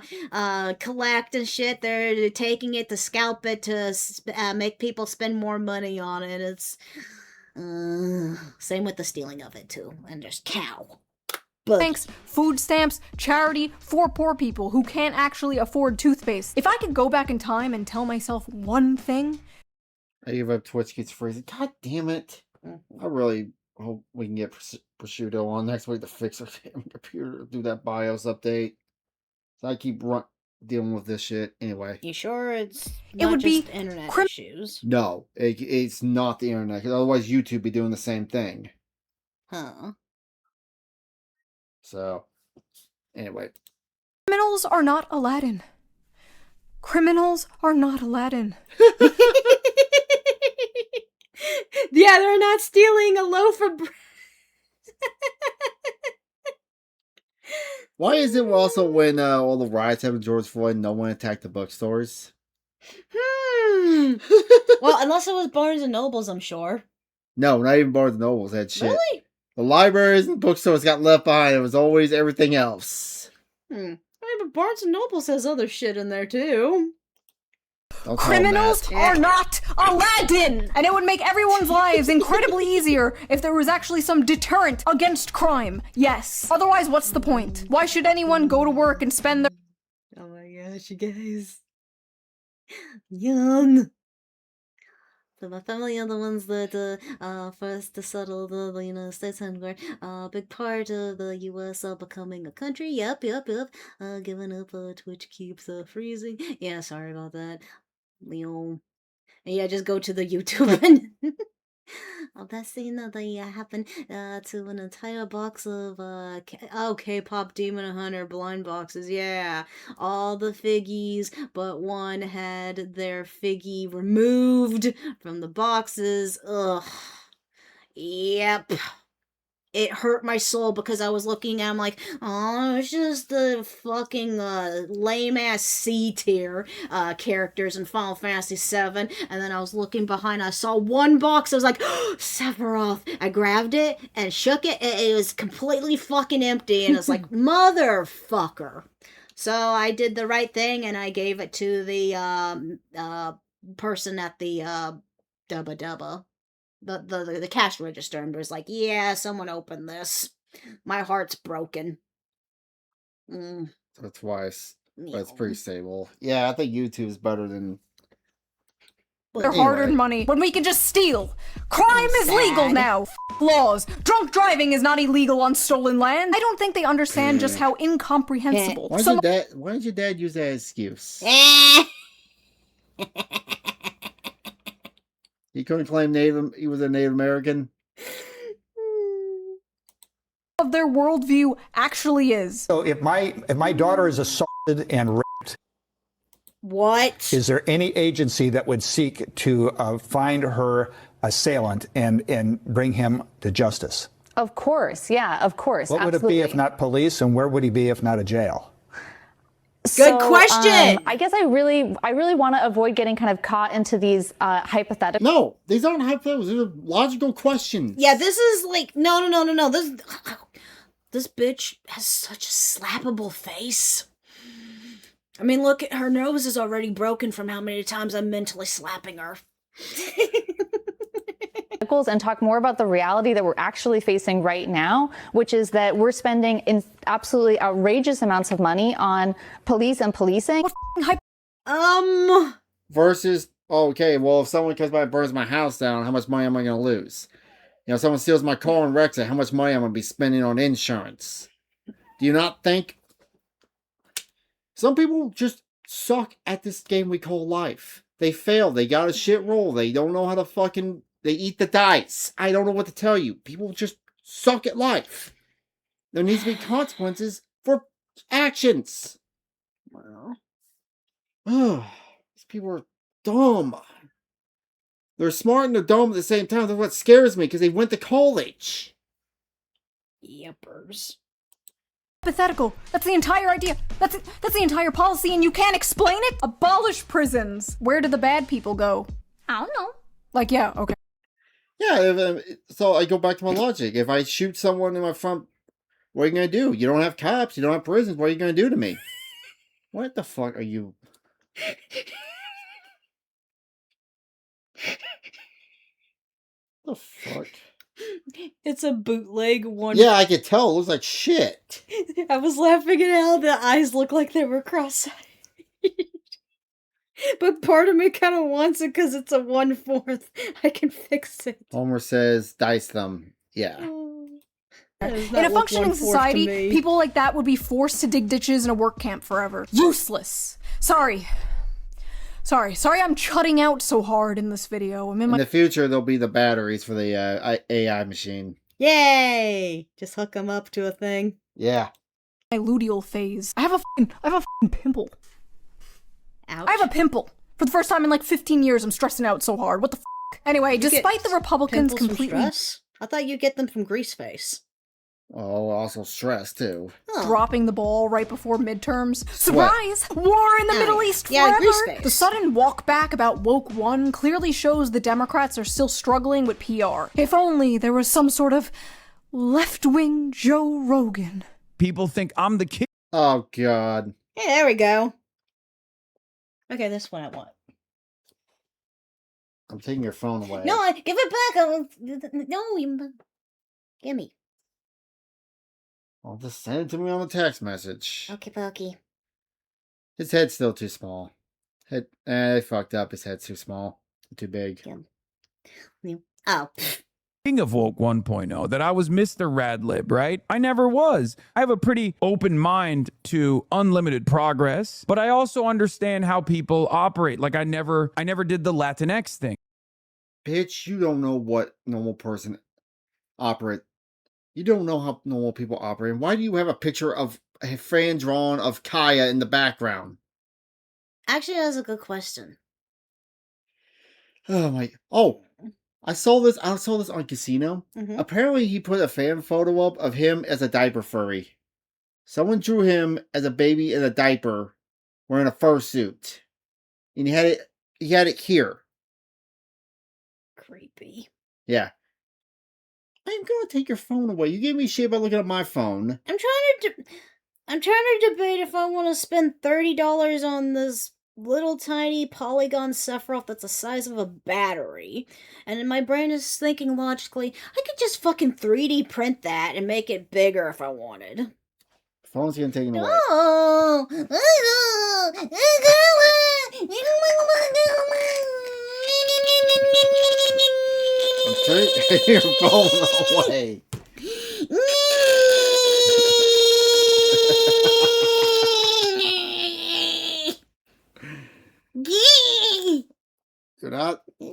collect and shit. They're taking it to scalp it to make people spend more money on it. It's same with the stealing of it too. And there's cow. Thanks, food stamps, charity for poor people who can't actually afford toothpaste. If I could go back in time and tell myself one thing. I give up Twitch gets freezing. God damn it. I really hope we can get Prosciutto on next week to fix our damn computer, do that BIOS update. So I keep dealing with this shit anyway. You sure it's It not would just be internet issues? No, it's not the internet, because otherwise YouTube be doing the same thing. Huh. So, anyway. Criminals are not Aladdin. Criminals are not Aladdin. Yeah, they're not stealing a loaf of bread. Why is it also when all the riots happened to George Floyd, no one attacked the bookstores? Well, unless it was Barnes and Nobles, I'm sure. No, not even Barnes and Nobles had shit. Really? The libraries and bookstores got left behind. It was always everything else. I mean, but Barnes and Nobles has other shit in there too. Criminals are not Aladdin! And it would make everyone's lives incredibly easier if there was actually some deterrent against crime. Yes. Otherwise, what's the point? Why should anyone go to work and spend their— Oh my gosh, you guys. Young. So my family are the ones that first settled the United States and were a big part of the U.S. Becoming a country. Yep. Giving up Twitch keeps freezing. Yeah, sorry about that. Leo. Yeah, just go to the YouTube and best thing that happened to an entire box of K-pop Demon Hunter blind boxes. Yeah, all the figgies but one had their figgy removed from the boxes. Ugh. Yep. It hurt my soul because I was looking at him like, oh, it's just the fucking lame-ass C-tier characters in Final Fantasy VII. And then I was looking behind, I saw one box, I was like, oh, Sephiroth. I grabbed it and shook it, and it was completely fucking empty, and it's like, motherfucker. So I did the right thing, and I gave it to the person at the Dubba Dubba. The cash register, and was like, yeah, someone opened this. My heart's broken. That's why it's pretty stable. Yeah, I think YouTube's better than their hard-earned money when we can just steal. Crime is legal now. Laws. Drunk driving is not illegal on stolen land. I don't think they understand just how incomprehensible. Why did your dad use that excuse? He couldn't claim he was a Native American. Of their worldview actually is. So if my daughter is assaulted and raped, what is there any agency that would seek to find her assailant and bring him to justice? Of course, yeah, of course. What would it be if not police, and where would he be if not a jail? Good question. I guess I really want to avoid getting kind of caught into these hypotheticals. No, these aren't hypotheticals. These are logical questions. Yeah, this is like no. This bitch has such a slappable face. I mean, look, her nose is already broken from how many times I'm mentally slapping her. And talk more about the reality that we're actually facing right now, which is that we're spending in absolutely outrageous amounts of money on police and policing. Versus, okay, well, if someone comes by and burns my house down, how much money am I going to lose? You know, if someone steals my car and wrecks it, how much money am I going to be spending on insurance? Do you not think? Some people just suck at this game we call life. They fail. They got a shit roll. They don't know how to fucking... They eat the dice. I don't know what to tell you. People just suck at life. There needs to be consequences for actions. Well, these people are dumb. They're smart and they're dumb at the same time. That's what scares me, because they went to college. Yepers. Hypothetical. That's the entire idea. That's the entire policy, and you can't explain it? Abolish prisons. Where do the bad people go? I don't know. Like, yeah, okay. Yeah, so I go back to my logic. If I shoot someone in my front, what are you going to do? You don't have cops. You don't have prisons. What are you going to do to me? What the fuck are you... The fuck? It's a bootleg one. Yeah, I could tell. It looks like shit. I was laughing at how the eyes look like they were cross-eyed. But part of me kind of wants it because it's a 1/4. I can fix it. Homer says, dice them. Yeah. In a functioning society, people like that would be forced to dig ditches in a work camp forever. Useless. Sorry, I'm cutting out so hard in this video. In the future, there'll be the batteries for the AI machine. Yay! Just hook them up to a thing. Yeah. My luteal phase. I have a fucking pimple. Ouch. I have a pimple. For the first time in like 15 years, I'm stressing out so hard. What the f? Anyway, despite the Republicans completely... I thought you'd get them from grease face. Oh, also stress, too. Dropping the ball right before midterms. Surprise! War in the Middle East yeah, forever! The sudden walk back about Woke 1 clearly shows the Democrats are still struggling with PR. If only there was some sort of left-wing Joe Rogan. People think I'm the king. Oh, God. Hey, there we go. Okay, this one I want. I'm taking your phone away. No, give it back. No, you... Gimme. Well, just send it to me on a text message. Okay, pokey. His head's still too small. I fucked up. His head's too small. Too big. Yeah. Oh. King of Woke 1.0, that I was Mr. Radlib, right? I never was. I have a pretty open mind to unlimited progress, but I also understand how people operate. Like I never did the Latinx thing. Bitch, you don't know what normal person operate. You don't know how normal people operate. Why do you have a picture of a fan drawn of Kaya in the background? Actually, that's a good question. Oh my! Oh, I saw this on Casino. Mm-hmm. Apparently, he put a fan photo up of him as a diaper furry. Someone drew him as a baby in a diaper, wearing a fursuit, and he had it here. Creepy. Yeah. I'm gonna take your phone away. You gave me shit by looking at my phone. I'm trying to debate if I want to spend $30 on this little tiny polygon Sephiroth that's the size of a battery. And my brain is thinking logically, I could just fucking 3D print that and make it bigger if I wanted. Phone's getting taken away. Oh! Take your phone away. You're not. Hey.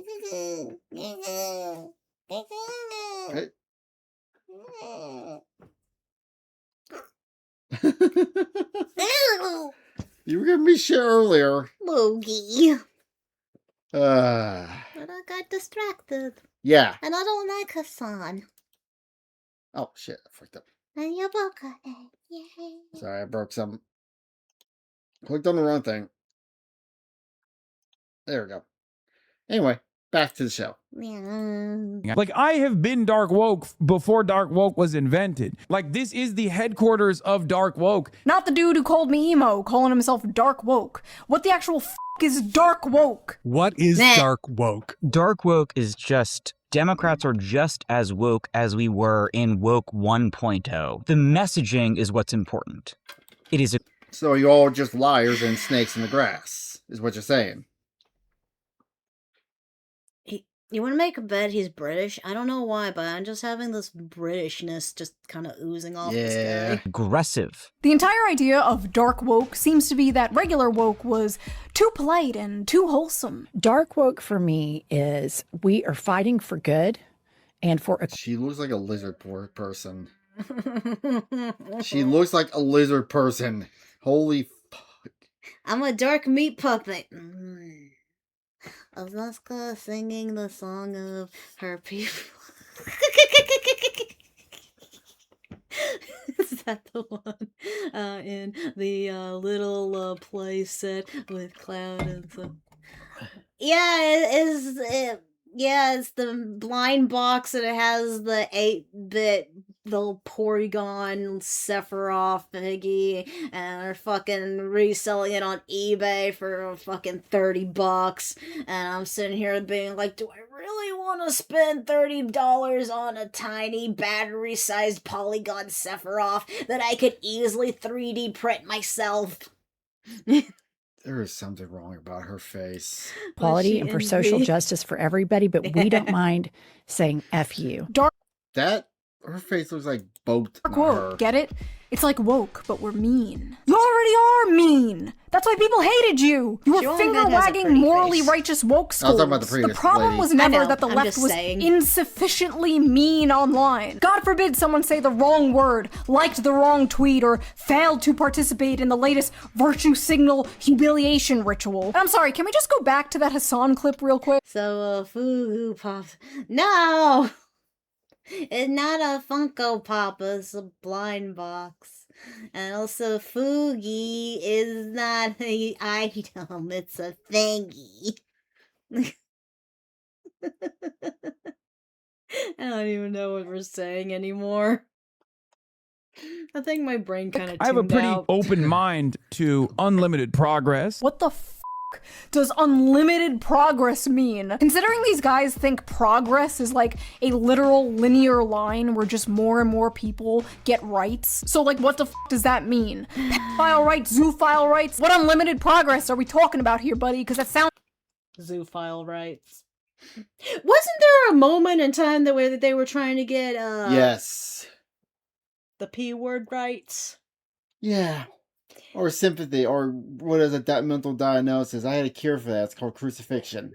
You were giving me shit earlier. Boogie. But I got distracted. Yeah. And I don't like Hassan. Oh shit! I fucked up. And you broke it. Yay. Sorry, I broke something. Clicked on the wrong thing. There we go. Anyway, back to the show. Like, I have been Dark Woke before Dark Woke was invented. Like, this is the headquarters of Dark Woke. Not the dude who called me emo, calling himself Dark Woke. What the actual f*** is Dark Woke? What is Dark Woke? Dark Woke is just... Democrats are just as woke as we were in Woke 1.0. The messaging is what's important. It is a... So you're all just liars and snakes in the grass, is what you're saying. You want to make a bet he's British? I don't know why, but I'm just having this Britishness just kind of oozing off this guy. Aggressive. The entire idea of Dark Woke seems to be that regular woke was too polite and too wholesome. Dark Woke for me is we are fighting for good and for... She looks like a lizard person. She looks like a lizard person. Holy fuck. I'm a dark meat puppet. Alaska singing the song of her people. Is that the one in the little play set with Cloud and so? Yeah, it's the blind box and it has the 8-bit little Porygon Sephiroth piggy, and they're fucking reselling it on eBay for fucking $30. And I'm sitting here being like, do I really want to spend $30 on a tiny battery-sized Polygon Sephiroth that I could easily 3D print myself? There is something wrong about her face. Equality and for social justice for everybody, but we don't mind saying F you. That Her face looks like both. Dark woke, get it? It's like woke, but we're mean. You already are mean! That's why people hated you! You were finger-wagging, morally righteous woke schools. talking about the previous problem lady. was never that the left was insufficiently mean online. God forbid someone say the wrong word, liked the wrong tweet, or failed to participate in the latest virtue signal humiliation ritual. And I'm sorry, can we just go back to that Hassan clip real quick? So, Fugu Pops. No! It's not a Funko Pop, it's a blind box. And also, Fugi is not an item, it's a thingy. I don't even know what we're saying anymore. I think my brain kind of tuned out. I have a pretty open mind to unlimited progress. What the f does unlimited progress mean? Considering these guys think progress is like a literal linear line where just more and more people get rights. So like what the f does that mean? File rights, zoophile rights? What unlimited progress are we talking about here, buddy? Because that sounds... Zoophile rights. Wasn't there a moment in time that they were trying to get yes, the P word rights? Yeah. Or sympathy, or what is it, that mental diagnosis? I had a cure for that. It's called crucifixion.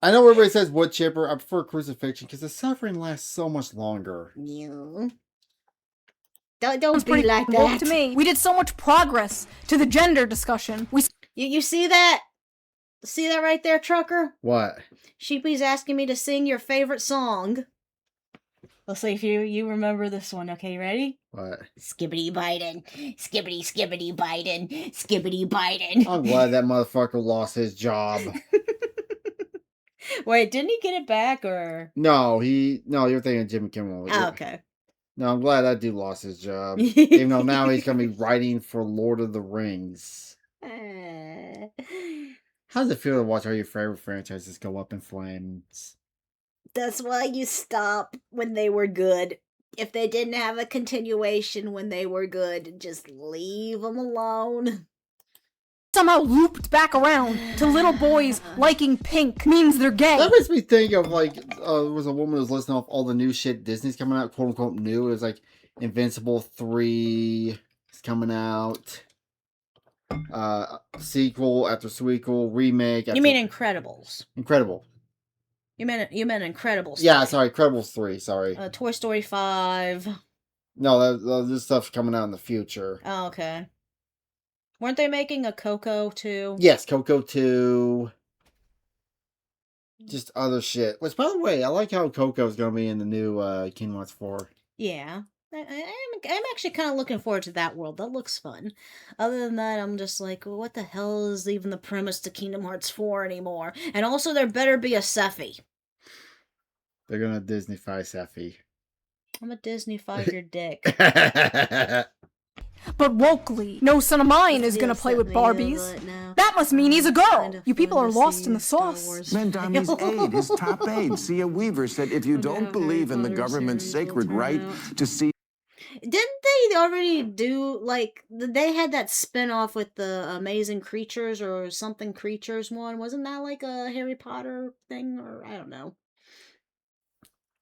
I know everybody says wood chipper. I prefer crucifixion because the suffering lasts so much longer. Yeah. Don't be like that. To me, we did so much progress to the gender discussion. You see that? See that right there, trucker? What? Sheepy's asking me to sing your favorite song. Let's see if you remember this one. Okay, you ready? What? Skibbity Biden. Skibbity skibbity Biden. Skibbity Biden. I'm glad that motherfucker lost his job. Wait, didn't he get it back or? No, you're thinking of Jimmy Kimmel. Oh, okay. No, I'm glad that dude lost his job. Even though now he's gonna be writing for Lord of the Rings. How does it feel to watch all your favorite franchises go up in flames? That's why you stop when they were good. If they didn't have a continuation when they were good, just leave them alone. Somehow looped back around to little boys liking pink means they're gay. That makes me think of like, there was a woman who was listing off all the new shit Disney's coming out, quote unquote new. It was like Invincible 3 is coming out. Sequel after sequel, remake. You mean Incredibles? Incredible. You meant Incredibles. Yeah, sorry, Incredibles 3, sorry. Toy Story 5. No, this stuff's coming out in the future. Oh, okay. Weren't they making a Coco 2? Yes, Coco 2. Just other shit. Which, by the way, I like how Coco's gonna be in the new Kingdom Hearts 4. Yeah. I'm actually kind of looking forward to that world. That looks fun. Other than that, I'm just like, well, what the hell is even the premise to Kingdom Hearts 4 anymore? And also, there better be a Seffy. They're gonna Disney-fy Seffy. I'm a Disney-fied your dick. But wokely, no son of mine is gonna play with Barbies. That must mean he's a girl. You people are lost in the sauce. Mendarme's aide, his top aide, Sia Weaver, said if you don't believe in the government's sacred right to see... Didn't they already do, like, they had that spin-off with the Amazing Creatures or something Creatures one? Wasn't that like a Harry Potter thing? Or, I don't know.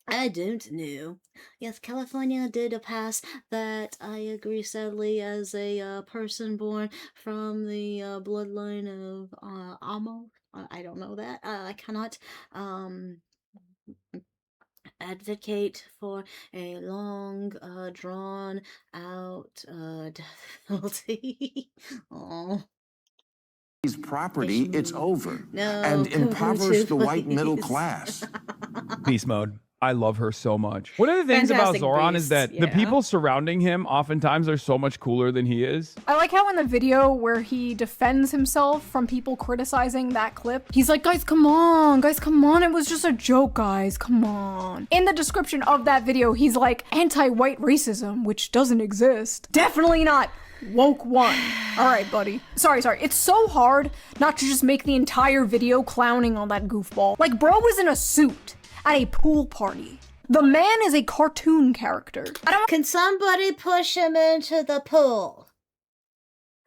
I don't know. Yes, California did pass that, I agree sadly, as a person born from the bloodline of Amo. I don't know that. I cannot advocate for a long, drawn out death penalty. Oh. property, it's over. No, and impoverish the white middle please. class. Beast mode. I love her so much. One of the things Fantastic about Zoran Beast, is that the yeah. people surrounding him oftentimes are so much cooler than he is. I like how in the video where he defends himself from people criticizing that clip, he's like, guys, come on, it was just a joke, guys, come on. In the description of that video, he's like, anti-white racism, which doesn't exist. Definitely not woke one. All right, buddy. Sorry. It's so hard not to just make the entire video clowning on that goofball. Like, bro was in a suit at a pool party. The man is a cartoon character. Can somebody push him into the pool?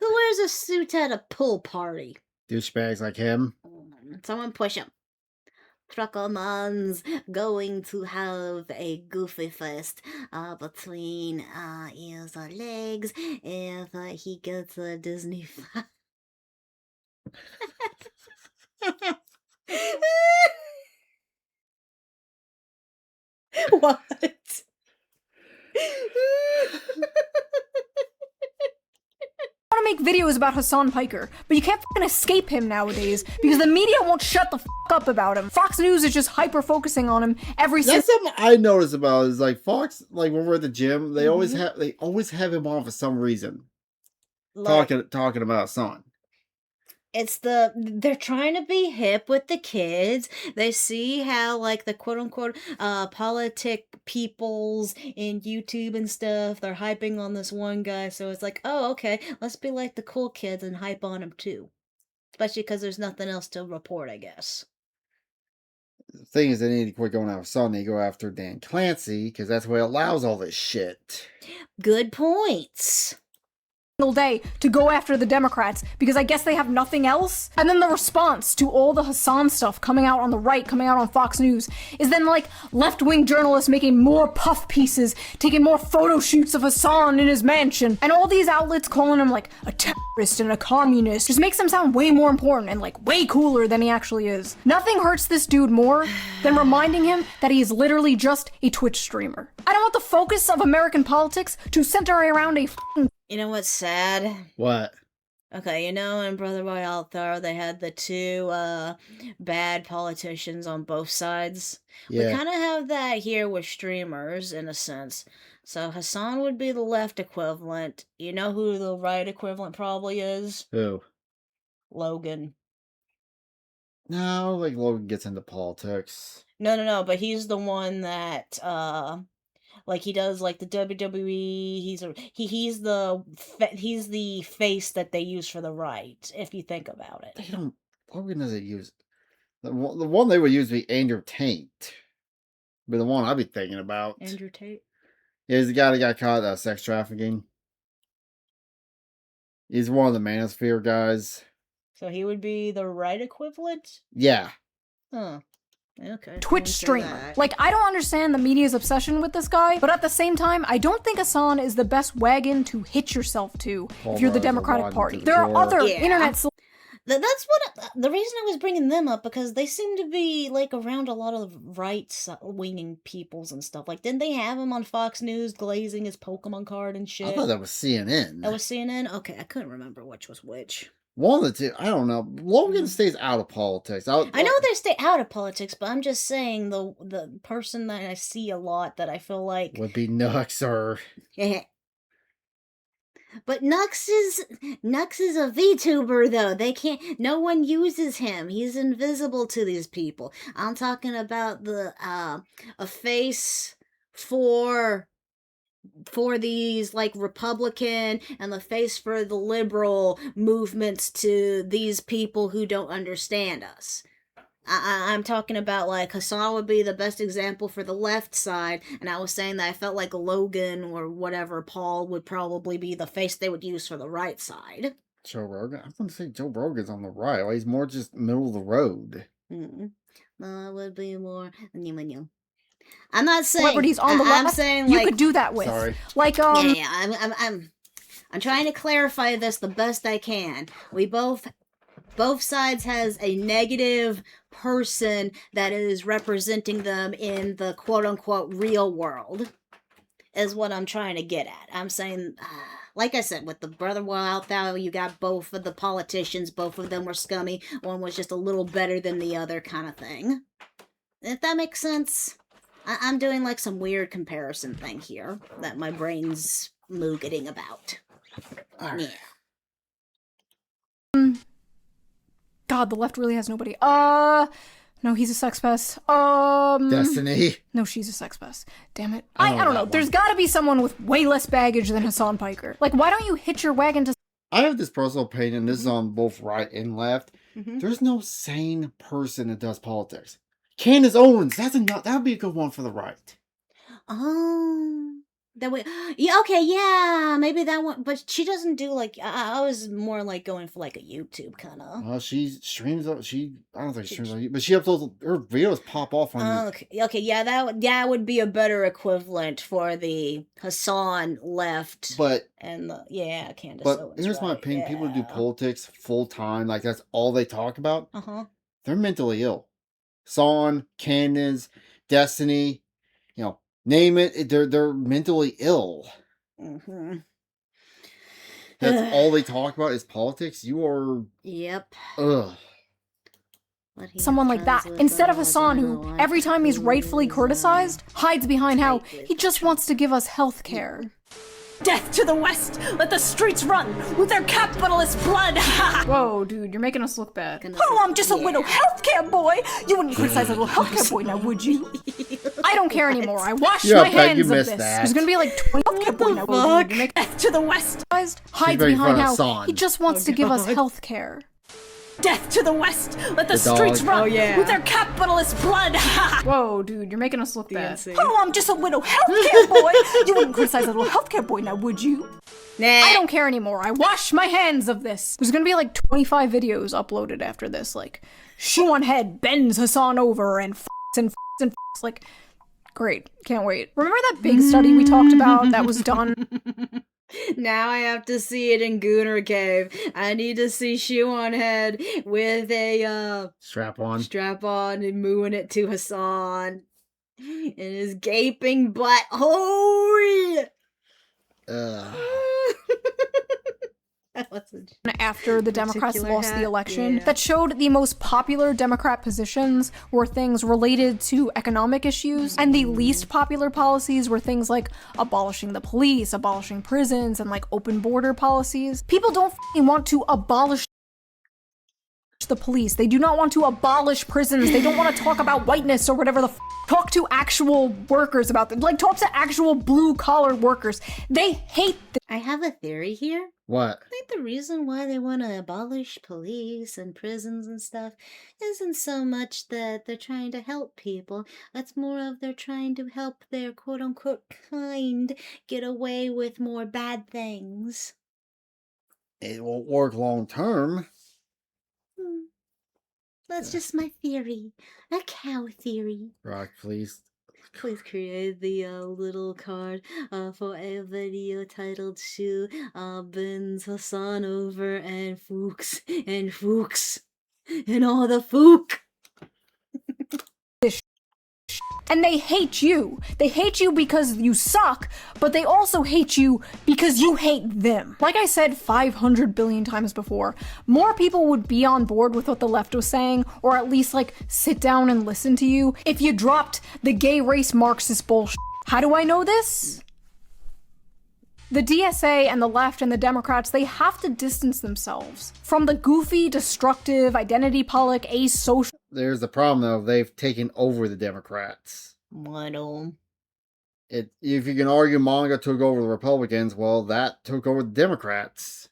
Who wears a suit at a pool party? Douchebags like him. Someone push him. Truckerman's going to have a goofy fest between his legs if he gets a Disney. What? I want to make videos about Hassan Piker, but you can't fucking escape him nowadays because the media won't shut the fuck up about him. Fox News is just hyper focusing on him every That's something I notice about is like Fox, like when we're at the gym, they Mhm. always have him on for some reason. Like, Talking about son. they're trying to be hip with the kids. They see how like the quote unquote politic peoples in YouTube and stuff, they're hyping on this one guy, so it's like, oh okay, let's be like the cool kids and hype on him too. Especially because there's nothing else to report, I guess. The thing is, they need to quit going after Son. They go after Dan Clancy because that's what allows all this shit. Good points. Day to go after the Democrats because I guess they have nothing else. And then the response to all the Hassan stuff coming out on the right, coming out on Fox News, is then like left-wing journalists making more puff pieces, taking more photo shoots of Hassan in his mansion, and all these outlets calling him like a terrorist and a communist just makes him sound way more important and like way cooler than he actually is. Nothing hurts this dude more than reminding him that he is literally just a Twitch streamer. I don't want the focus of American politics to center around a f***ing. You know what's sad? What? Okay, you know in Brother Boy Out There they had the two bad politicians on both sides? Yeah. We kind of have that here with streamers in a sense. So Hassan would be the left equivalent. You know who the right equivalent probably is? Who? Logan. No, like Logan gets into politics. No, but he's the one that like he does like the WWE. He's the face that they use for the right. If you think about it, They don't. Logan doesn't use the one they would use would be Andrew Tate. Be the one I'd be thinking about. Andrew Tate. Yeah, he's the guy that got caught sex trafficking. He's one of the Manosphere guys. So he would be the right equivalent? Yeah. Huh. Okay. Twitch streamer. Like, I don't understand the media's obsession with this guy, but at the same time, I don't think Hassan is the best wagon to hitch yourself to if you're the Democratic Party. There are other internet. That's what the reason I was bringing them up, because they seem to be like around a lot of right-winging peoples and stuff. Like, didn't they have him on Fox News glazing his Pokemon card and shit? I thought that was CNN. That was CNN? Okay, I couldn't remember which was which. One of the two, I don't know. Logan stays out of politics. I know they stay out of politics, but I'm just saying the person that I see a lot that I feel like would be Nux or But Nux is a VTuber though. They can't. No one uses him. He's invisible to these people. I'm talking about a face for these like Republican and the face for the liberal movements to these people who don't understand us. I'm talking about like Hassan would be the best example for the left side, and I was saying that I felt like Logan or whatever Paul would probably be the face they would use for the right side. Joe Rogan? I'm gonna say Joe Rogan's on the right. He's more just middle of the road. It would be more. I'm not saying celebrities on the left. I'm saying you like, could do that with. Sorry. Like Yeah. I'm trying to clarify this the best I can. We both sides has a negative person that is representing them in the quote-unquote real world, is what I'm trying to get at. I'm saying, like I said, with the Brother Wild Thou, you got both of the politicians. Both of them were scummy. One was just a little better than the other kind of thing. If that makes sense. I'm doing like some weird comparison thing here that my brain's moogetting about. Yeah. God, the left really has nobody. No, he's a sex pest. Destiny. No, she's a sex pest. Damn it. I don't know. There's gotta be someone with way less baggage than Hassan Piker. Like, why don't you hitch your wagon to... I have this personal opinion. This is on both right and left. There's no sane person that does politics. Candace Owens. That would be a good one for the right. That way, yeah, okay, yeah, maybe that one, but she doesn't do like, I was more like going for like a YouTube kind of. Well, she streams. I don't think she streams on YouTube, but she uploads her videos pop off on. Okay, yeah, that would be a better equivalent for the Hassan left, But Candace. But here's my opinion: people who do politics full time, like that's all they talk about. They're mentally ill. Hassan, Candace, Destiny, name it. They're mentally ill. That's all they talk about is politics. You are. Yep. Ugh. Someone like that, instead of Hassan, who every time he's rightfully criticized, hides behind how he just wants to give us health care. Death to the West! Let the streets run with their capitalist blood! Whoa, dude, you're making us look bad. Oh, I'm just a little healthcare boy! You wouldn't criticize a little healthcare boy now, would you? I don't care anymore. I washed my hands of this. There's gonna be like 20 healthcare boy now. Death to the West! Hides behind how he just wants to give us health care. Death to the West! Let the streets run with their capitalist blood! Whoa, dude, you're making us look bad. Oh, I'm just a little healthcare boy! You wouldn't criticize a little healthcare boy now, would you? I don't care anymore. I wash my hands of this. There's gonna be like 25 videos uploaded after this, like ShoeOnHead bends Hassan over and f***s. Like, great, can't wait. Remember that big study we talked about that was done? Now I have to see it in Gooner Cave. I need to see ShoeOnHead with a strap on and mooing it to Hassan and his gaping butt. Oh, After the Democrats lost the election, that showed the most popular Democrat positions were things related to economic issues, and the least popular policies were things like abolishing the police, abolishing prisons, and like open border policies. People don't want to abolish the police. They do not want to abolish prisons. They don't want to talk about whiteness or whatever the talk to actual workers about them. Like, talk to actual blue-collar workers. They hate I have a theory here. What? I think the reason why they want to abolish police and prisons and stuff isn't so much that they're trying to help people. It's more of they're trying to help their quote-unquote kind get away with more bad things. It won't work long term. That's just my theory. A cow theory. Rock, please. Please create the little card for a video titled Shoe bends Hassan over and Fuchs and all the Fook. And they hate you. They hate you because you suck, but they also hate you because you hate them. Like I said 500 billion times before, more people would be on board with what the left was saying, or at least like sit down and listen to you, if you dropped the gay race Marxist bullshit. How do I know this? The DSA and the left and the Democrats, they have to distance themselves from the goofy, destructive, identity-polic, asocial. There's the problem, though. They've taken over the Democrats. If you can argue MAGA took over the Republicans, well, that took over the Democrats.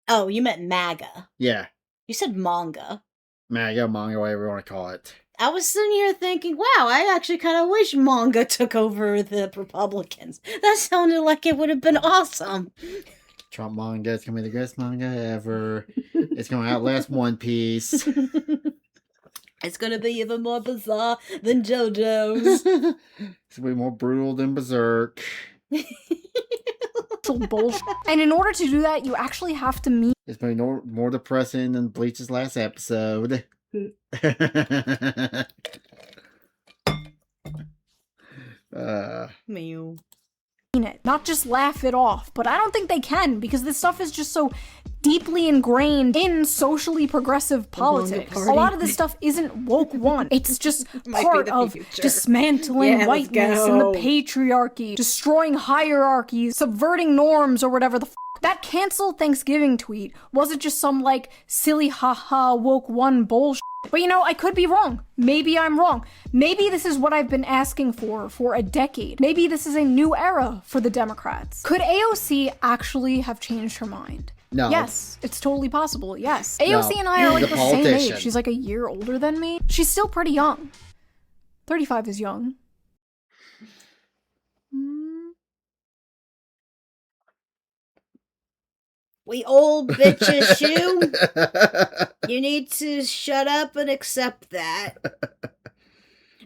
Oh, you meant MAGA. Yeah. You said manga. MAGA, whatever you want to call it. I was sitting here thinking, wow, I actually kind of wish manga took over the Republicans. That sounded like it would have been awesome. Trump manga is going to be the greatest manga ever. It's going to outlast One Piece. It's going to be even more bizarre than JoJo's. It's going to be more brutal than Berserk. Bullshit. And in order to do that, you actually have to meet. It's going to be more depressing than Bleach's last episode. Meow. Not just laugh it off, but I don't think they can, because this stuff is just so deeply ingrained in socially progressive politics. A lot of this stuff isn't woke one. It's just part of dismantling whiteness and the patriarchy, destroying hierarchies, subverting norms, or whatever the That cancel Thanksgiving tweet wasn't just some like silly haha woke one bullshit. But you know, I could be wrong. Maybe I'm wrong. Maybe this is what I've been asking for a decade. Maybe this is a new era for the Democrats. Could AOC actually have changed her mind? No. Yes, it's totally possible, yes. AOC and I are like the same age. She's like a year older than me. She's still pretty young. 35 is young. We old bitches, Shoe. You need to shut up and accept that.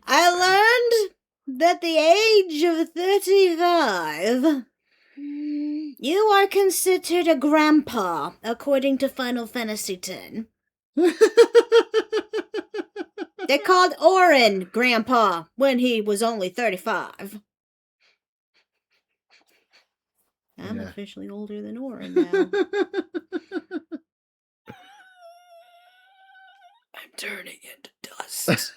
I learned that the age of 35, you are considered a grandpa, according to Final Fantasy X. They called Orin grandpa when he was only 35. I'm officially older than Orin now. I'm turning into dust.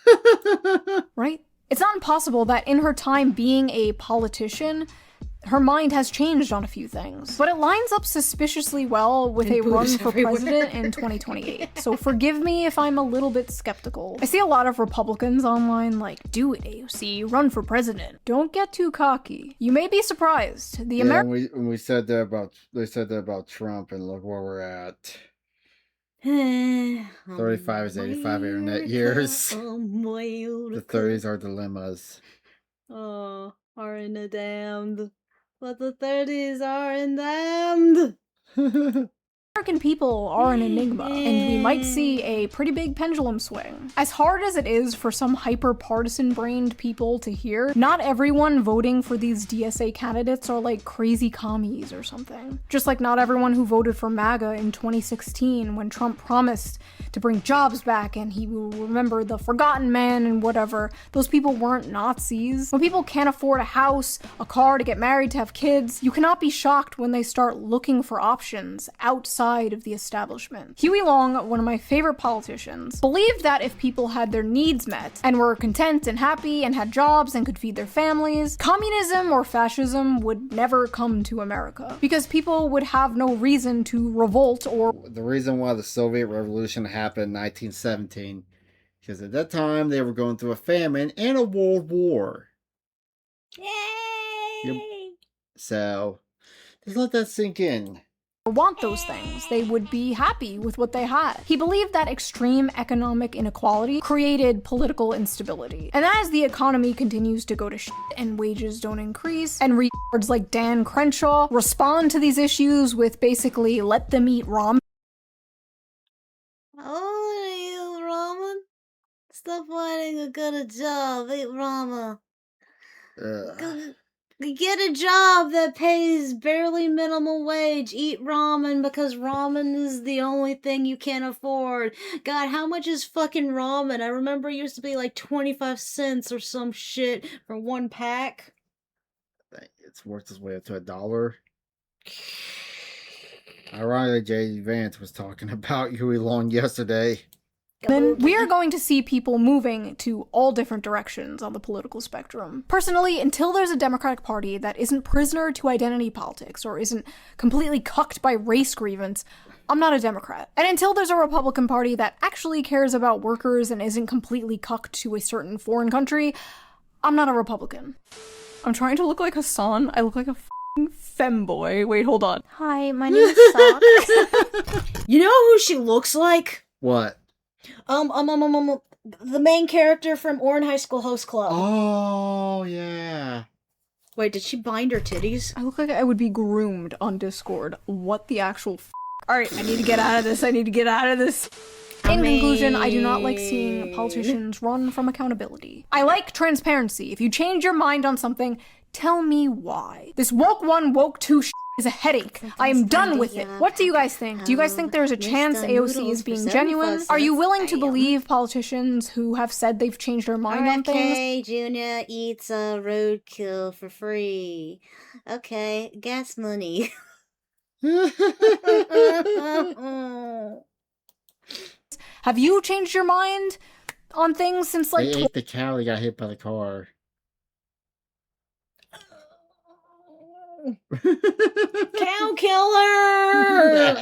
Right? It's not impossible that in her time being a politician, her mind has changed on a few things. But it lines up suspiciously well with a run for president in 2028. So forgive me if I'm a little bit skeptical. I see a lot of Republicans online like, do it, AOC, run for president. Don't get too cocky. You may be surprised. When we said that about, they said that about Trump, and look where we're at. 35 is 85 internet years. The 30s are dilemmas. Oh, are in the damned. But the 30s are in damned. American people are an enigma, and we might see a pretty big pendulum swing. As hard as it is for some hyper-partisan-brained people to hear, not everyone voting for these DSA candidates are like crazy commies or something. Just like not everyone who voted for MAGA in 2016 when Trump promised to bring jobs back and he will remember the forgotten man and whatever, those people weren't Nazis. When people can't afford a house, a car, to get married, to have kids, you cannot be shocked when they start looking for options outside of the establishment. Huey Long, one of my favorite politicians, believed that if people had their needs met and were content and happy and had jobs and could feed their families, communism or fascism would never come to America because people would have no reason to revolt or... The reason why the Soviet Revolution happened in 1917, because at that time they were going through a famine and a world war. Yay! Yep. So, just let that sink in. Want those things. They would be happy with what they had. He believed that extreme economic inequality created political instability. And as the economy continues to go to shit and wages don't increase, and retards like Dan Crenshaw respond to these issues with basically let them eat ramen. Oh, eat ramen? Stop finding a good job. Eat ramen. Get a job that pays barely minimum wage. Eat ramen because ramen is the only thing you can afford. God, how much is fucking ramen? I remember it used to be like 25 cents or some shit for one pack. It's worth its way up to $1. Ironically, J.D. Vance was talking about Huey Long yesterday. Then we are going to see people moving to all different directions on the political spectrum. Personally, until there's a Democratic Party that isn't prisoner to identity politics or isn't completely cucked by race grievance, I'm not a Democrat. And until there's a Republican Party that actually cares about workers and isn't completely cucked to a certain foreign country, I'm not a Republican. I'm trying to look like Hassan. I look like a f***ing femboy. Wait, hold on. Hi, my name is Socks. You know who she looks like? What? The main character from Orin High School Host Club. Oh, yeah. Wait, did she bind her titties? I look like I would be groomed on Discord. What the actual f***? Alright, I need to get out of this. In conclusion, I do not like seeing politicians run from accountability. I like transparency. If you change your mind on something, tell me why. This woke 1, woke 2 is a headache. I am done with it. What do you guys think? Do you guys think there's a chance AOC is being genuine? Are you willing to believe politicians who have said they've changed their mind on things? Okay, Junior eats a roadkill for free. Okay, gas money. Have you changed your mind on things since like... They ate the cow that got hit by the car. Cow killer!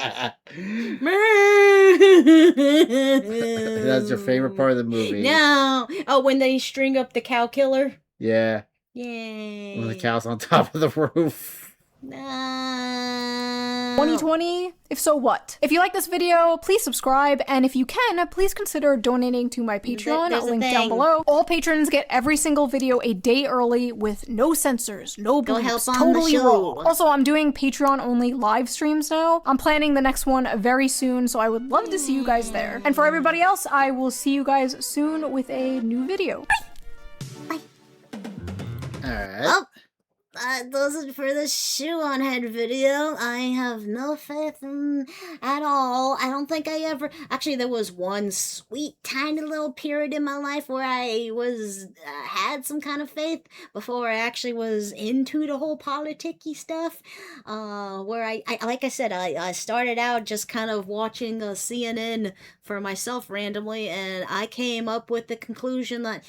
That's your favorite part of the movie. No. Oh, when they string up the cow killer? Yeah. Yay. When the cow's on top of the roof. No. 2020? If so, what? If you like this video, please subscribe, and if you can, please consider donating to my Patreon. There's a Link down thing. below. All patrons get every single video a day early with no censors, no Go bleeps, help on totally the raw. show. Also, I'm doing Patreon-only live streams now. I'm planning the next one very soon, so I would love to see you guys there. And for everybody else, I will see you guys soon with a new video. Alright. Well, that does it for the ShoeOnHead video. I have no faith in at all. I don't think I ever... Actually, there was one sweet, tiny little period in my life where I was... had some kind of faith before I actually was into the whole politicky stuff. Where I like I said, I started out just kind of watching CNN for myself randomly, and I came up with the conclusion that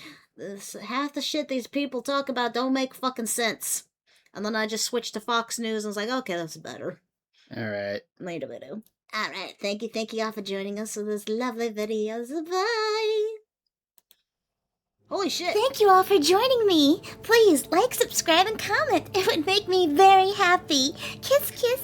half the shit these people talk about don't make fucking sense. And then I just switched to Fox News and was like, okay, that's better. Alright. Later, video. Alright, thank you all for joining us for this lovely video. Bye! Holy shit. Thank you all for joining me. Please like, subscribe, and comment. It would make me very happy. Kiss, kiss,